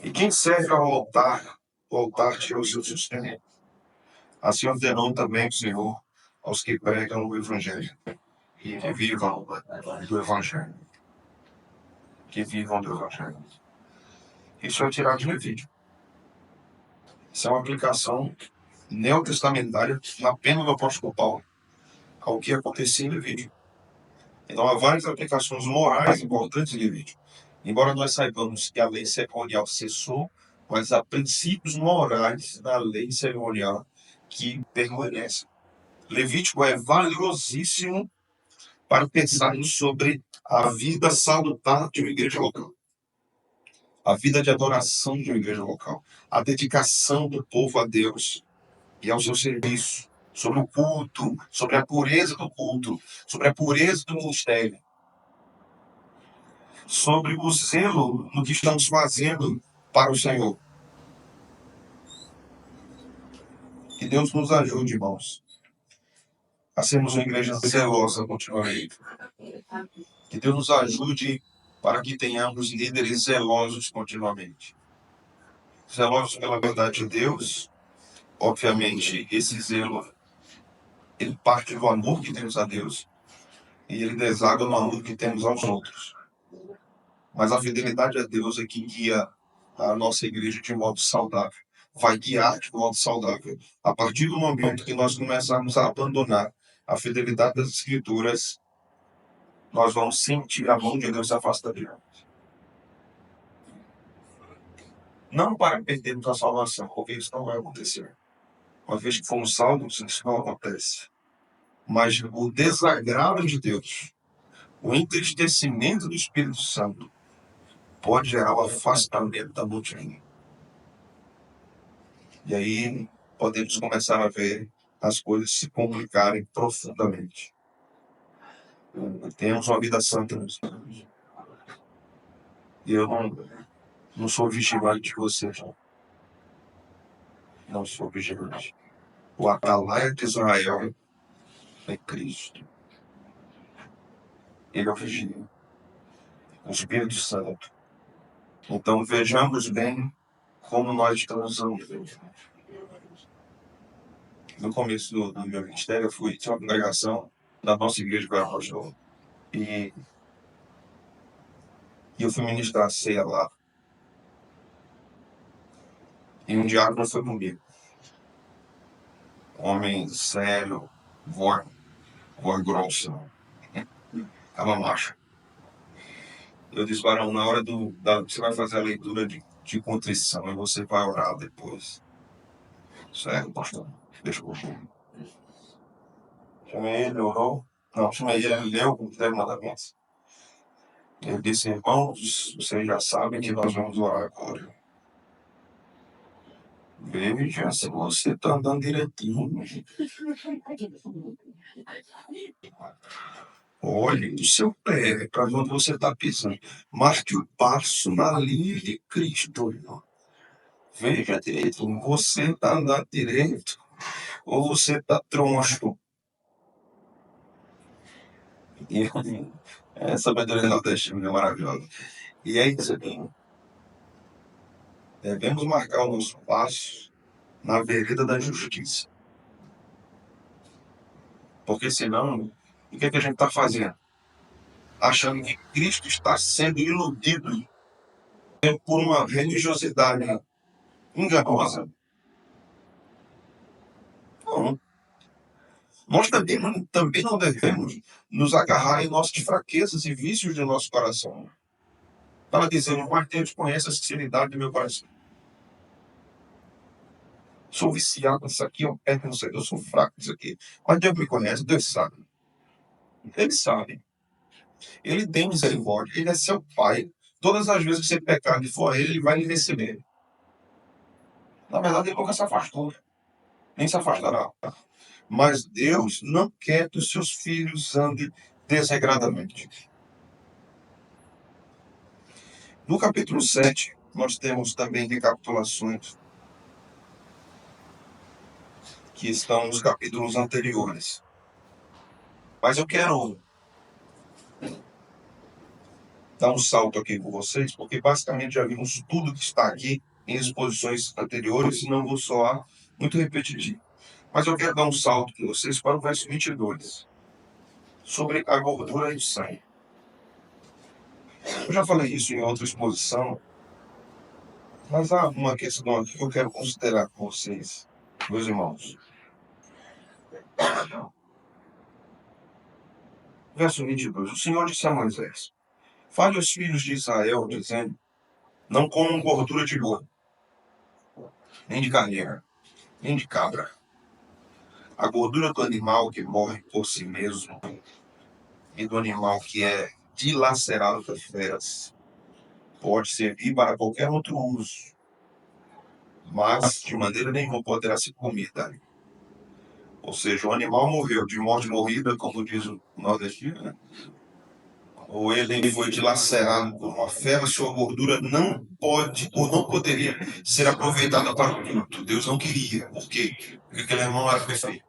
E quem serve ao altar, o altar tira o seu sustento. Assim ordenou também o Senhor aos que pregam o Evangelho, e que vivam do Evangelho. Que vivam do Evangelho. Isso é tirado de Levítico. Isso é uma aplicação neotestamentária na pena do apóstolo Paulo ao que acontecia em Levítico. Então há várias aplicações morais importantes em Levítico. Embora nós saibamos que a lei cerimonial cessou, mas há princípios morais da lei cerimonial que permanecem. Levítico é valiosíssimo para pensarmos sobre a vida salutar de uma igreja local. a vida de adoração de uma igreja local, a dedicação do povo a Deus e ao seu serviço, sobre o culto, sobre a pureza do culto, sobre a pureza do ministério, sobre o zelo no que estamos fazendo para o Senhor. Que Deus nos ajude, irmãos, a sermos uma igreja zelosa continuamente. Que Deus nos ajude para que tenhamos líderes zelosos continuamente. Zelosos pela verdade de Deus. Obviamente, esse zelo, ele parte do amor que temos a Deus e ele deságua no amor que temos aos outros. Mas a fidelidade a Deus é que guia a nossa igreja de modo saudável. Vai guiar de modo saudável. A partir do momento que nós começarmos a abandonar a fidelidade das Escrituras, nós vamos sentir a mão de Deus se afastar de nós. Não para perdermos a salvação, porque isso não vai acontecer. Uma vez que fomos salvos, isso não acontece. Mas o desagrado de Deus, o entristecimento do Espírito Santo, pode gerar o afastamento da multidão. E aí podemos começar a ver as coisas se complicarem profundamente. Temos uma vida santa nos anos. E eu não sou vigilante de vocês, não. Não sou vigilante. O atalaia de Israel é Cristo. Ele é o vigilante. O Espírito Santo. Então vejamos bem como nós estamos andando. No começo do meu ministério, eu fui tinha uma congregação da nossa igreja que era pastor. E eu fui ministrar a ceia lá. E um diácono foi comigo. Homem sério, voz grossa. Tava macho. Eu disse, varão, na hora você vai fazer a leitura de contrição e você vai orar depois. Certo, pastor? Deixa eu ver. Chamei ele, orou. Não, chamei ele leu os 10 mandamentos. Ele disse, irmãos, vocês já sabem que nós vamos orar agora. Veja se você está andando direitinho. Olhe o seu pé para onde você está pisando. Marque o passo na linha de Cristo. Veja direito, você está andando direito ou você está troncho. E essa sabedoria nordestina é maravilhosa. E é isso aqui. Devemos marcar o nosso passo na vereda da justiça. Porque senão, o que a gente está fazendo? Achando que Cristo está sendo iludido por uma religiosidade enganosa. Não. Nós também não devemos nos agarrar em nossas fraquezas e vícios do nosso coração. Para dizer, mas Deus conhece a sinceridade do meu coração. Sou viciado nisso aqui, eu sou fraco nisso aqui. Mas Deus me conhece, Deus sabe. Ele sabe. Ele tem misericórdia, ele é seu pai. Todas as vezes que você pecar de fora ele vai lhe receber. Na verdade, ele nunca se afastou. Nem se afastará. Mas Deus não quer que os seus filhos andem desregradamente. No capítulo 7, nós temos também recapitulações que estão nos capítulos anteriores. Mas eu quero dar um salto aqui com vocês, porque basicamente já vimos tudo que está aqui em exposições anteriores, e não vou soar muito repetitivo. Mas eu quero dar um salto com vocês para o verso 22, sobre a gordura e o sangue. Eu já falei isso em outra exposição, mas há uma questão aqui que eu quero considerar com vocês, meus irmãos. Verso 22. O Senhor disse a Moisés, fale aos filhos de Israel, dizendo, não comam gordura de boi, nem de carneiro, nem de cabra. A gordura do animal que morre por si mesmo e do animal que é dilacerado por feras pode servir para qualquer outro uso, mas de maneira nenhuma poderá ser comida. Ou seja, o animal morreu de morte morrida, como diz o nordestino, né? Ou ele foi dilacerado por uma fera, sua gordura não pode ou não poderia ser aproveitada para o culto. Deus não queria. Por quê? Porque aquele animal era perfeito.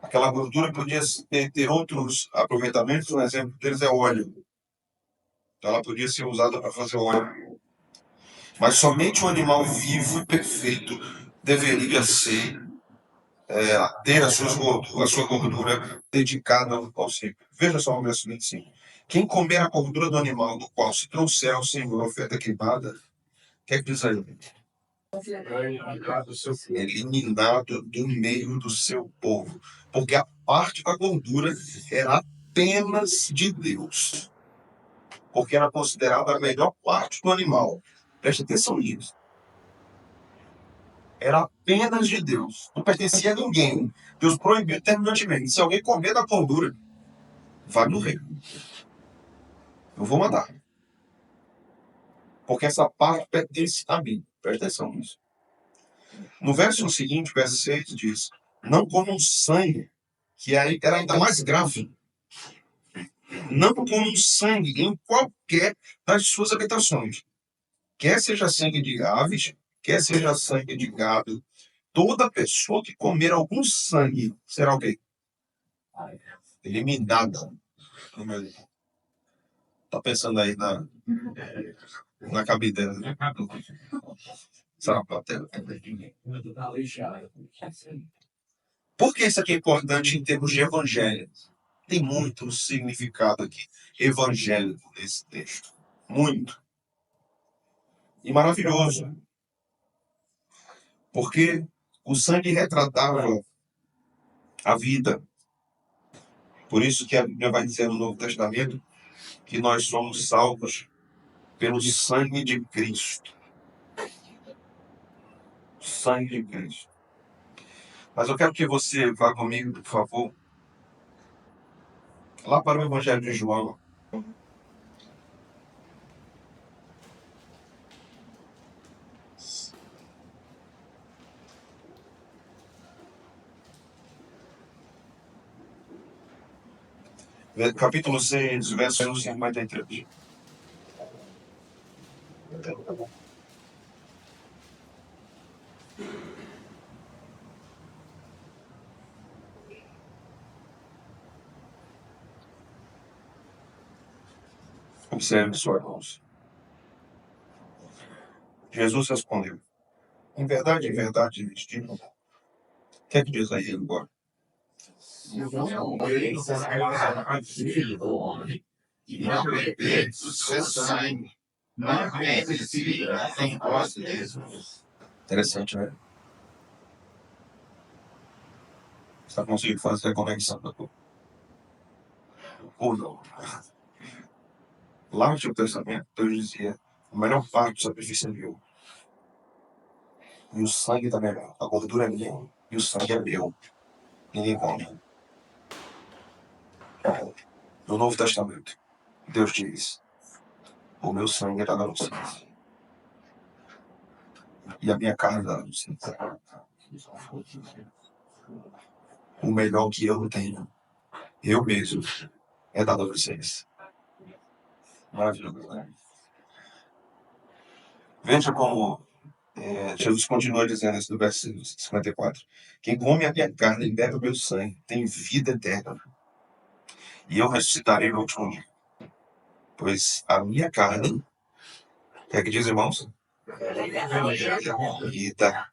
Aquela gordura podia ter outros aproveitamentos, um exemplo deles é óleo. Então ela podia ser usada para fazer óleo. Mas somente um animal vivo e perfeito deveria ser ter a sua gordura dedicada ao Senhor. Veja só o verso 25. Quem comer a gordura do animal do qual se trouxer ao Senhor a oferta queimada, o que é que diz aí? Eliminado do meio do seu povo. Porque a parte da gordura era apenas de Deus. Porque era considerada a melhor parte do animal. Preste atenção nisso. Era apenas de Deus. Não pertencia a ninguém. Deus proibiu terminantemente. Se alguém comer da gordura, vai morrer. Eu vou matar. Porque essa parte pertence a mim. Preste atenção nisso. No verso seguinte, verso 6, diz: não comam sangue, que aí era ainda mais grave. Não comam sangue em qualquer das suas habitações. Quer seja sangue de aves, quer seja sangue de gado. Toda pessoa que comer algum sangue será o quê? Eliminada. Tá pensando aí na cabideira, né? Sarapatel. Por que isso aqui é importante em termos de evangelho? Tem muito significado aqui evangélico nesse texto. Muito. E maravilhoso. Porque o sangue retratava a vida. Por isso que a Bíblia vai dizer no Novo Testamento que nós somos salvos pelo sangue de Cristo. Sangue de Cristo. Mas eu quero que você vá comigo, por favor, lá para o Evangelho de João. Capítulo 6, verso 53. Observe só, irmãos. Jesus respondeu: em verdade, lhes digo. O que é que diz aí agora? Não veis a filho do homem, e não bebeis o seu sangue, não conhecia em vós mesmos. Interessante, né? Você está conseguindo fazer a conexão da tua? Ou não? Lá no Antigo Testamento, Deus dizia: a melhor parte do sacrifício é meu. E o sangue também é meu. A gordura é minha. E o sangue é meu. Ninguém come. No Novo Testamento, Deus diz: o meu sangue está dando vocês. E a minha carne está dando vocês. O melhor que eu tenho, eu mesmo, é dado a vocês. Maravilhoso, né? Veja como Jesus continua dizendo isso no verso 54. Quem come a minha carne e bebe o meu sangue tem vida eterna. E eu ressuscitarei no último dia. Pois a minha carne, o que é que diz, irmãos? Vida.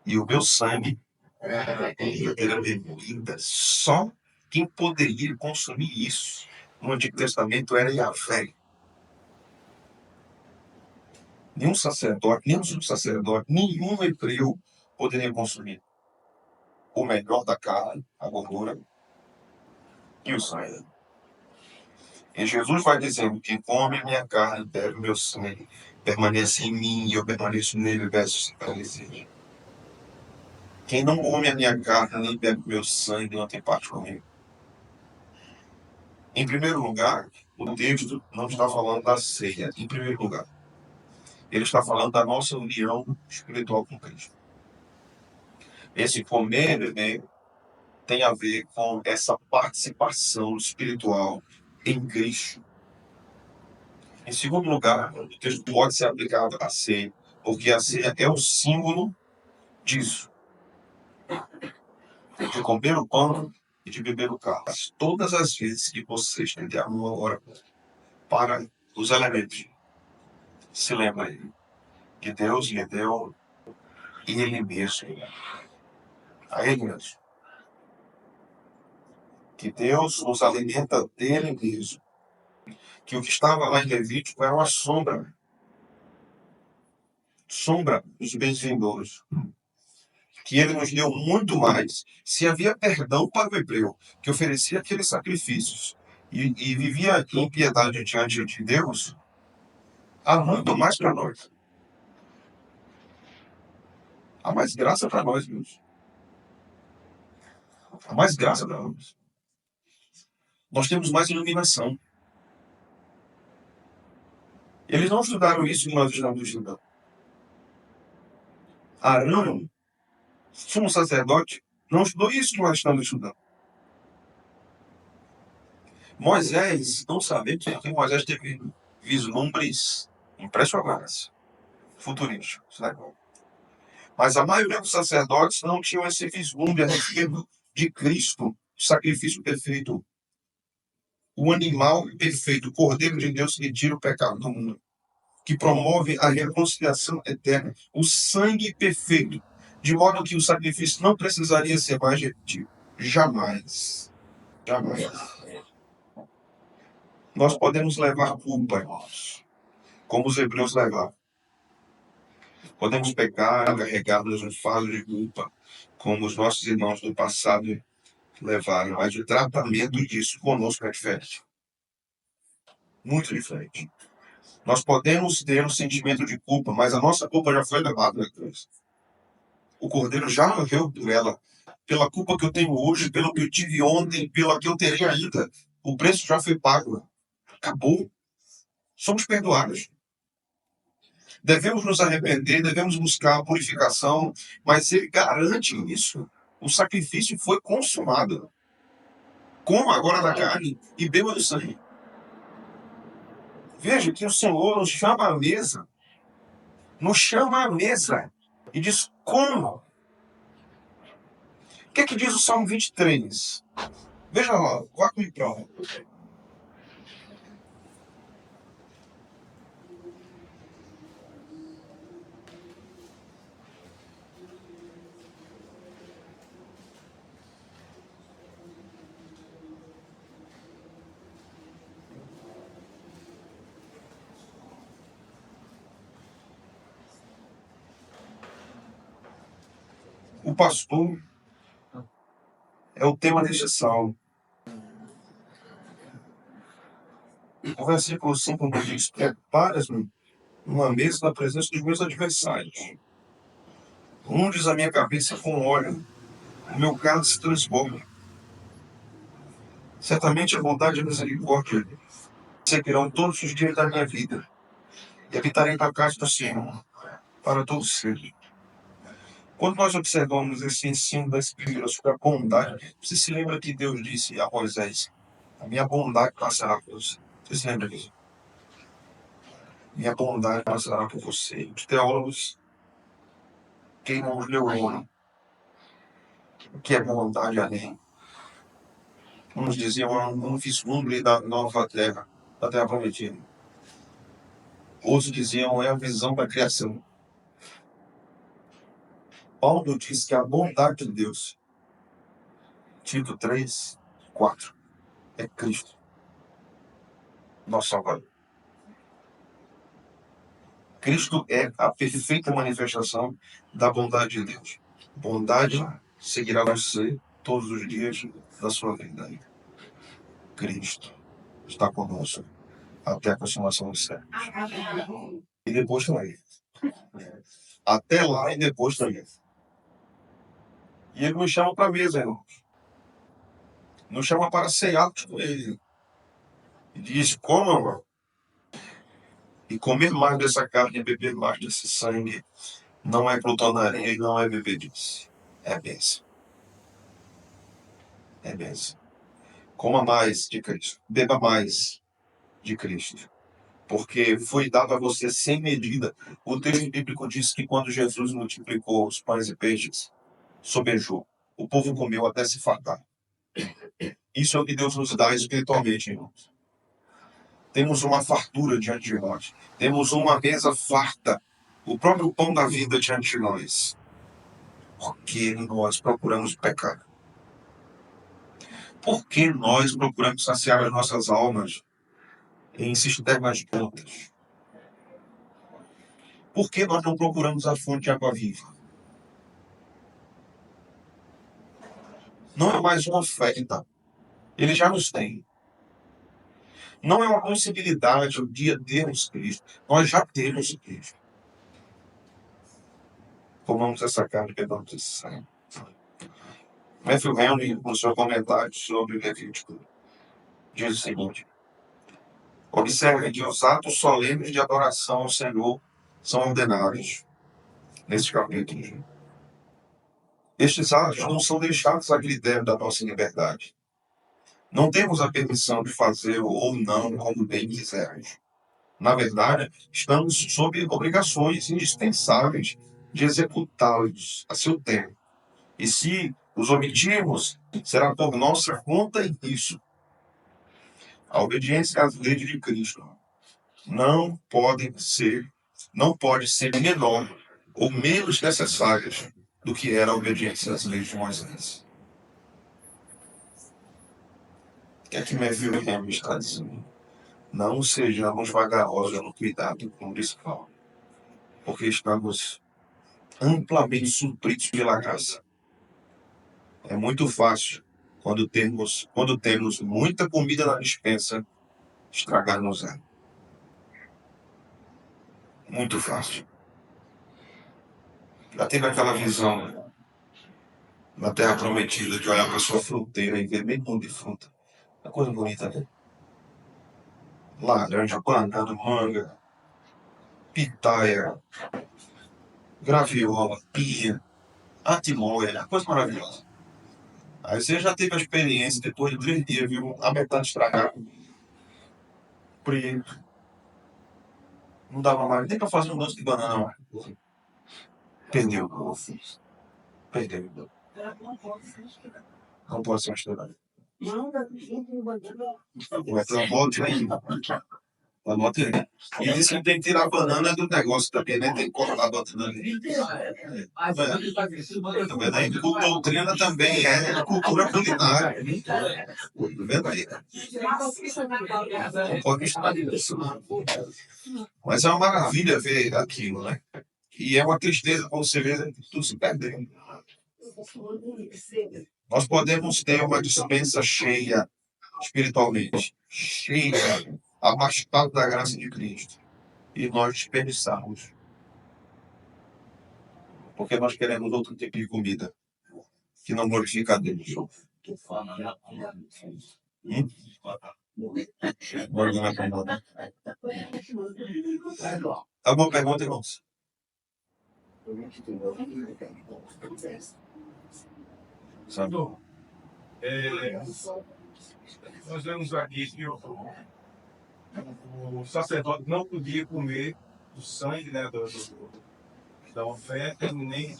E o meu sangue terá vida. Só quem poderia consumir isso no Antigo Testamento era Yahvé. Nenhum sacerdote, nenhum subsacerdote, nenhum hebreu poderia consumir o melhor da carne, a gordura e o sangue. E Jesus vai dizendo: quem come minha carne, bebe meu sangue, permanece em mim e eu permaneço nele, verso 56. Quem não come a minha carne nem bebe meu sangue não tem parte comigo. Em primeiro lugar, o texto não está falando da ceia, em primeiro lugar. Ele está falando da nossa união espiritual com Cristo. Esse comer e beber tem a ver com essa participação espiritual em Cristo. Em segundo lugar, o texto pode ser aplicado à ceia, porque a ceia é o símbolo disso, de comer o pão e de beber o cálice. Todas as vezes que você estender uma hora para os elementos, se lembre que Deus lhe deu Ele mesmo, a Ele mesmo. Que Deus nos alimenta dele mesmo. Que o que estava lá em Levítico era uma sombra dos bens vindouros. Que ele nos deu muito mais. Se havia perdão para o hebreu, que oferecia aqueles sacrifícios e vivia em piedade diante de Deus, há muito mais para nós. Há mais graça para nós, Deus. Há mais graça para nós. Nós temos mais iluminação. Eles não estudaram isso que nós estamos estudando. Arão, sumo sacerdote, não estudou isso que nós estamos estudando. Moisés, não sabemos que Moisés teve vislumbres impressionantes, futurísticos, né? Mas a maioria dos sacerdotes não tinham esse vislumbre a respeito de Cristo, o sacrifício perfeito, o animal perfeito, o Cordeiro de Deus que tira o pecado do mundo, que promove a reconciliação eterna, o sangue perfeito, de modo que o sacrifício não precisaria ser mais repetido. Jamais. Jamais. Nós podemos levar culpa, irmãos, como os hebreus levaram. Podemos pecar, carregarmos um fardo de culpa, como os nossos irmãos do passado levaram, mas o tratamento disso conosco é diferente. Muito diferente. Nós podemos ter um sentimento de culpa, mas a nossa culpa já foi levada na cruz. O Cordeiro já morreu por ela, pela culpa que eu tenho hoje, pelo que eu tive ontem, pela que eu terei ainda. O preço já foi pago. Acabou. Somos perdoados. Devemos nos arrepender, devemos buscar a purificação, mas ele garante isso. O sacrifício foi consumado. Coma agora da carne e beba do sangue. Veja que o Senhor nos chama à mesa. Nos chama à mesa. E diz como. O que é que diz o Salmo 23? Veja lá, vá comigo para lá. O pastor é o tema deste salmo. O versículo 5 diz: preparas-me uma mesa na presença dos meus adversários. Unges a minha cabeça com óleo, o meu cálice se transborda. Certamente a bondade e a misericórdia seguirão todos os dias da minha vida, e habitarei na casa do Senhor para todos sempre. Quando nós observamos esse ensino da Escritura sobre a bondade, você se lembra que Deus disse a Moisés: a minha bondade passará por você. Você se lembra disso? Minha bondade passará por você. Os teólogos queimam os neurônios. O que é bondade além? Uns diziam um vislumbre da nova terra, da terra prometida. Outros diziam é a visão da criação. Paulo diz que a bondade de Deus, Tito 3, 4, é Cristo, nosso Salvador. Cristo é a perfeita manifestação da bondade de Deus. Bondade seguirá você todos os dias da sua vida. Cristo está conosco até a consumação do século. E depois também. Até lá e depois também. E ele nos chama para a mesa, irmãos. Nos chama para cear com ele. E diz: comam e comer mais dessa carne e beber mais desse sangue não é glutonaria e não é bebedice. É bênção. É bênção. Coma mais de Cristo. Beba mais de Cristo. Porque foi dado a você sem medida. O texto bíblico diz que quando Jesus multiplicou os pães e peixes, sobejou. O povo comeu até se fartar. Isso é o que Deus nos dá espiritualmente, irmãos. Temos uma fartura diante de nós. Temos uma mesa farta. O próprio pão da vida diante de nós. Porque nós procuramos pecar. Por que nós procuramos saciar as nossas almas em cisternas prontas? Por que nós não procuramos a fonte de água viva? Não é mais uma oferta. Ele já nos tem. Não é uma possibilidade um dia termos Cristo. Nós já temos Cristo. Tomamos essa carne e bebamos esse sangue. Matthew Henry, no seu comentário sobre Levítico, diz o seguinte: observe que os atos solenes de adoração ao Senhor são ordenados nesse capítulo. Estes atos não são deixados a critério da nossa liberdade. Não temos a permissão de fazer ou não como bem quisermos. Na verdade, estamos sob obrigações indispensáveis de executá-los a seu tempo. E se os omitirmos, será por nossa conta e isso. A obediência às leis de Cristo não pode ser menor ou menos necessárias do que era a obediência às leis de Moisés. O que é que Matthew Henry está dizendo? Não sejamos vagarosos no cuidado com o principal, porque estamos amplamente supridos pela graça. É muito fácil, quando temos muita comida na despensa, estragar-nos ela. Muito fácil. Já teve aquela visão na Terra Prometida de olhar para sua fronteira e ver bem pão de fruta. É coisa bonita, né? Laranja, banana, manga, pitaia, graviola, pinha, artimóia, coisa maravilhosa. Aí você já teve a experiência, depois de 3 dias, viu a metade estragada. Preto. Não dava mais nem para fazer um doce de banana mais. Perdeu. Perdeu. Não pode ser misturado. Mas tem uma bola aí. Anota aí. E diz que tem que tirar a banana do negócio também, né? Tem que cortar a banana ali. Tá vendo aí? Doutrina também é cultura culinária. Tá vendo aí? Não pode misturar isso, não. Mas é uma maravilha ver aquilo, né? E é uma tristeza quando você vê tudo se perdendo. Nós podemos ter uma dispensa cheia espiritualmente, cheia, abastada da graça de Cristo, e nós desperdiçarmos, porque nós queremos outro tipo de comida que não glorifica a Deus. Tá boa pergunta, irmãos? Sabe? Nós vemos aqui que o sacerdote não podia comer o sangue, né, da oferta, nem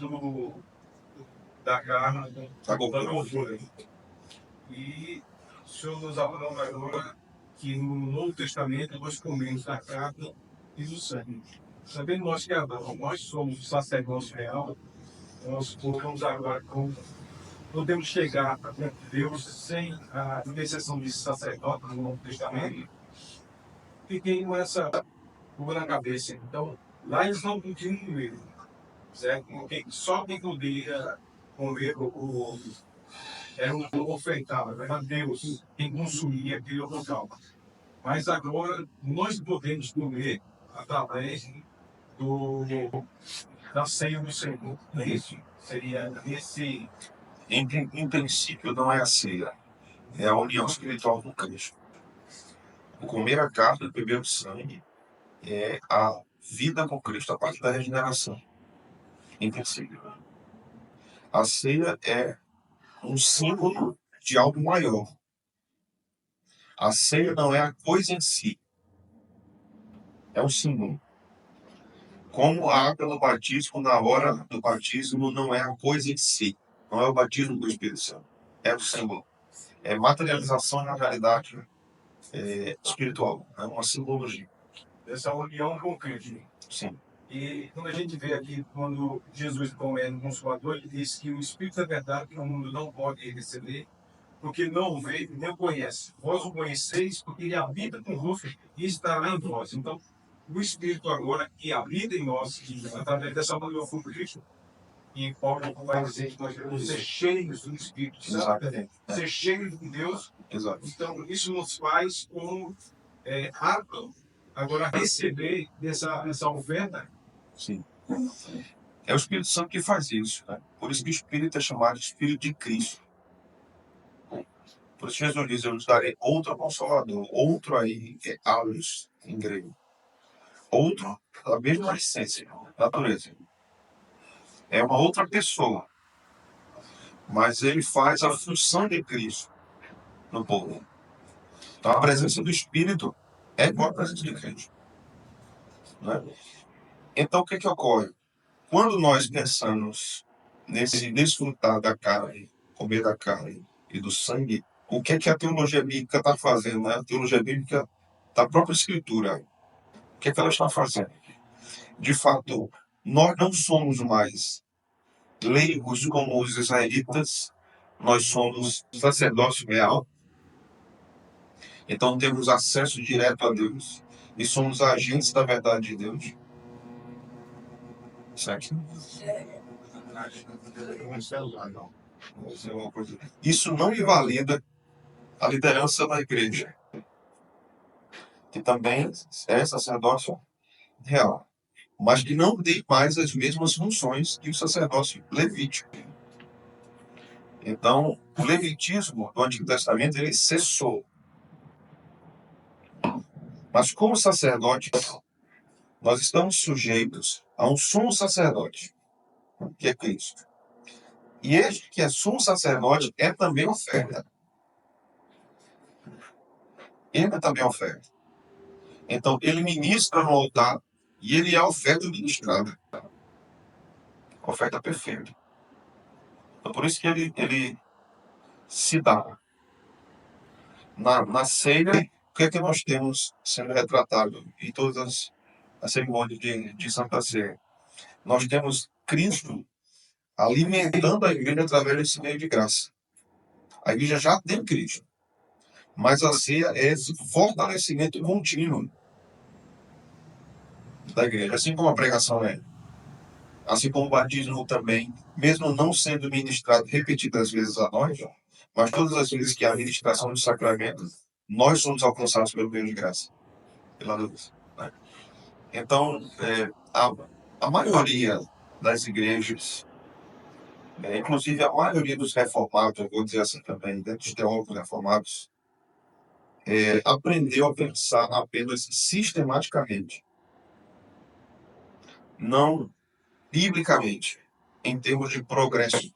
da carne, da gordura. E o Senhor nos aponta agora que no Novo Testamento nós comemos da carne e do sangue. Sabendo nós que nós somos o sacerdócio real, nós podemos agora podemos chegar a Deus sem a intercessão de sacerdote no Novo Testamento. Fiquei com essa pulga na cabeça. Então, lá eles não podiam comer, certo? Porque só quem podia comer era um ofertado, era Deus quem consumia aquele local. Mas agora nós podemos comer através da ceia do Senhor. Isso seria esse. Em princípio, não é a ceia, é a união espiritual com Cristo. O comer a carne e beber o sangue é a vida com Cristo, a parte da regeneração intensiva. A ceia é um símbolo de algo maior. A ceia não é a coisa em si, é um símbolo. Como a água do batismo, na hora do batismo, não é a coisa em si, não é o batismo do Espírito Santo, é o símbolo. É materialização na realidade espiritual, é uma simbologia. Essa união com Cristo. Sim. E quando a gente vê aqui, quando Jesus come no Consolador, ele diz que o Espírito é verdade que o mundo não pode receber, porque não o vê nem o conhece. Vós o conheceis porque ele habita convosco e estará em vós. Então, o Espírito agora que habita em nós, através dessa união com Cristo, e Paulo vai dizer que nós devemos ser cheios do Espírito Santo, ser cheios de Deus. Exato. Então, isso nos faz como apto agora receber essa oferta. Sim. É o Espírito Santo que faz isso. Né? Por isso que o Espírito é chamado de Espírito de Cristo. Por isso Jesus diz, eu lhes darei outro Consolador, outro aí, que é Alus, em grego. Outro, da mesma essência, natureza. É uma outra pessoa. Mas ele faz a função de Cristo no povo. Então a presença do Espírito é igual a presença de Cristo. Né? Então o que ocorre? Quando nós pensamos nesse desfrutar da carne, comer da carne e do sangue, o que a teologia bíblica está fazendo? Né? A teologia bíblica da própria Escritura. O que ela está fazendo? De fato, nós não somos mais leigos como os israelitas, nós somos sacerdócio real. Então temos acesso direto a Deus e somos agentes da verdade de Deus. Certo? Isso não invalida a liderança da igreja, que também é sacerdócio real, mas que não tem mais as mesmas funções que o sacerdócio levítico. Então, o levitismo do Antigo Testamento ele cessou. Mas como sacerdote, nós estamos sujeitos a um sumo sacerdote, que é Cristo. E este que é sumo sacerdote é também oferta. Ele é também oferta. Então, ele ministra no altar e ele é a oferta ministrada. Oferta perfeita. Então, por isso que ele se dá. Na ceia, o que é que nós temos sendo retratado em todas as cerimônias de Santa Ceia? Nós temos Cristo alimentando a igreja através desse meio de graça. A igreja já tem Cristo, mas a ceia é esse fortalecimento contínuo da igreja, assim como a pregação é. Assim como o batismo também, mesmo não sendo ministrado repetidas vezes a nós, mas todas as vezes que há a ministração do sacramento, nós somos alcançados pelo meio de graça, pela luz. Né? Então, a maioria das igrejas, inclusive a maioria dos reformados, eu vou dizer assim também, dentro dos teólogos reformados, aprendeu a pensar apenas sistematicamente, não biblicamente, em termos de progresso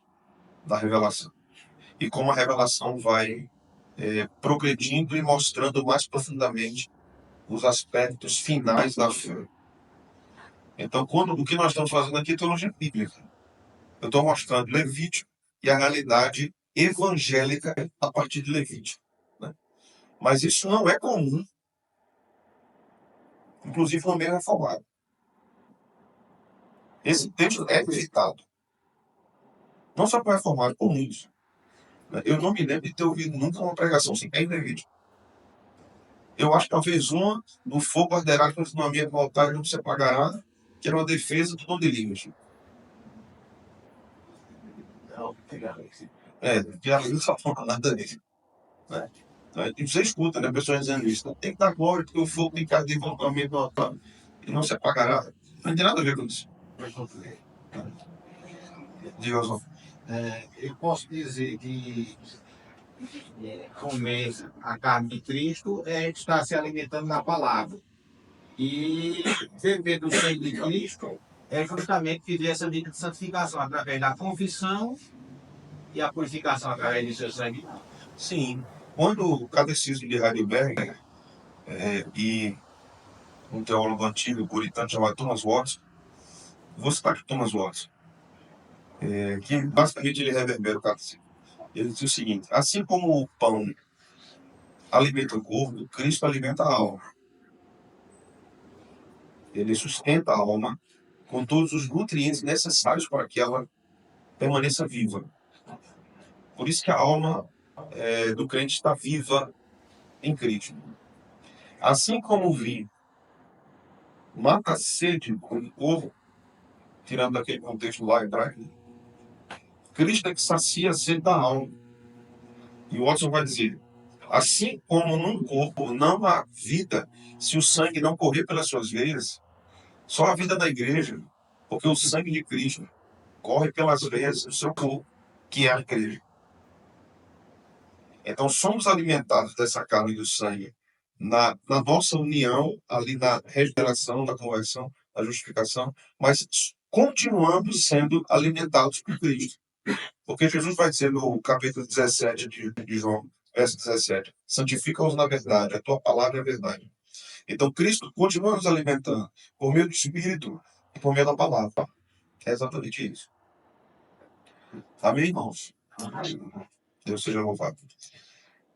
da revelação. E como a revelação vai progredindo e mostrando mais profundamente os aspectos finais da fé. Então, o que nós estamos fazendo aqui é teologia bíblica. Eu estou mostrando Levítico e a realidade evangélica a partir de Levítico. Né? Mas isso não é comum, inclusive no meio reformado. Esse texto é visitado. Não só para reformado, por muitos. Eu não me lembro de ter ouvido nunca uma pregação sem em Levítico. Eu acho que talvez uma do fogo arderá continuamente no altar e não se apagará, que era uma defesa do dom de línguas. Que a lei só fala nada disso. Né? Então, você escuta, né? Pessoas dizendo isso. Então, tem que dar glória, porque o fogo tem que arder continuamente no altar e não se apagará. Não tem nada a ver com isso. Diga, Eu posso dizer que comer a carne de Cristo é estar se alimentando na palavra. E beber do sangue de Cristo é justamente viver essa vida de santificação através da confissão e a purificação através do seu sangue. Sim. Quando o Catecismo de Heidelberg e um teólogo antigo puritano chamado Thomas Watson, vou citar aqui Thomas Watson, que basicamente ele reverbera o catecismo. Ele diz o seguinte: assim como o pão alimenta o corpo, Cristo alimenta a alma. Ele sustenta a alma com todos os nutrientes necessários para que ela permaneça viva. Por isso que a alma do crente está viva em Cristo. Assim como o vinho mata a sede do corpo, tirando daquele contexto lá atrás, Cristo é que sacia a sede da alma. E o Watson vai dizer: assim como num corpo não há vida se o sangue não correr pelas suas veias, só a vida da igreja, porque o sangue de Cristo corre pelas veias do seu corpo, que é a igreja. Então somos alimentados dessa carne e do sangue na nossa união, ali na regeneração, na conversão, na justificação, mas continuamos sendo alimentados por Cristo. Porque Jesus vai dizer no capítulo 17 de João, verso 17, santifica-os na verdade, a tua palavra é verdade. Então Cristo continua nos alimentando por meio do Espírito e por meio da palavra. É exatamente isso. Amém, irmãos? Deus seja louvado.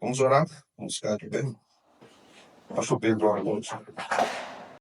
Vamos orar? Vamos ficar de pé. Pastor Pedro, ora,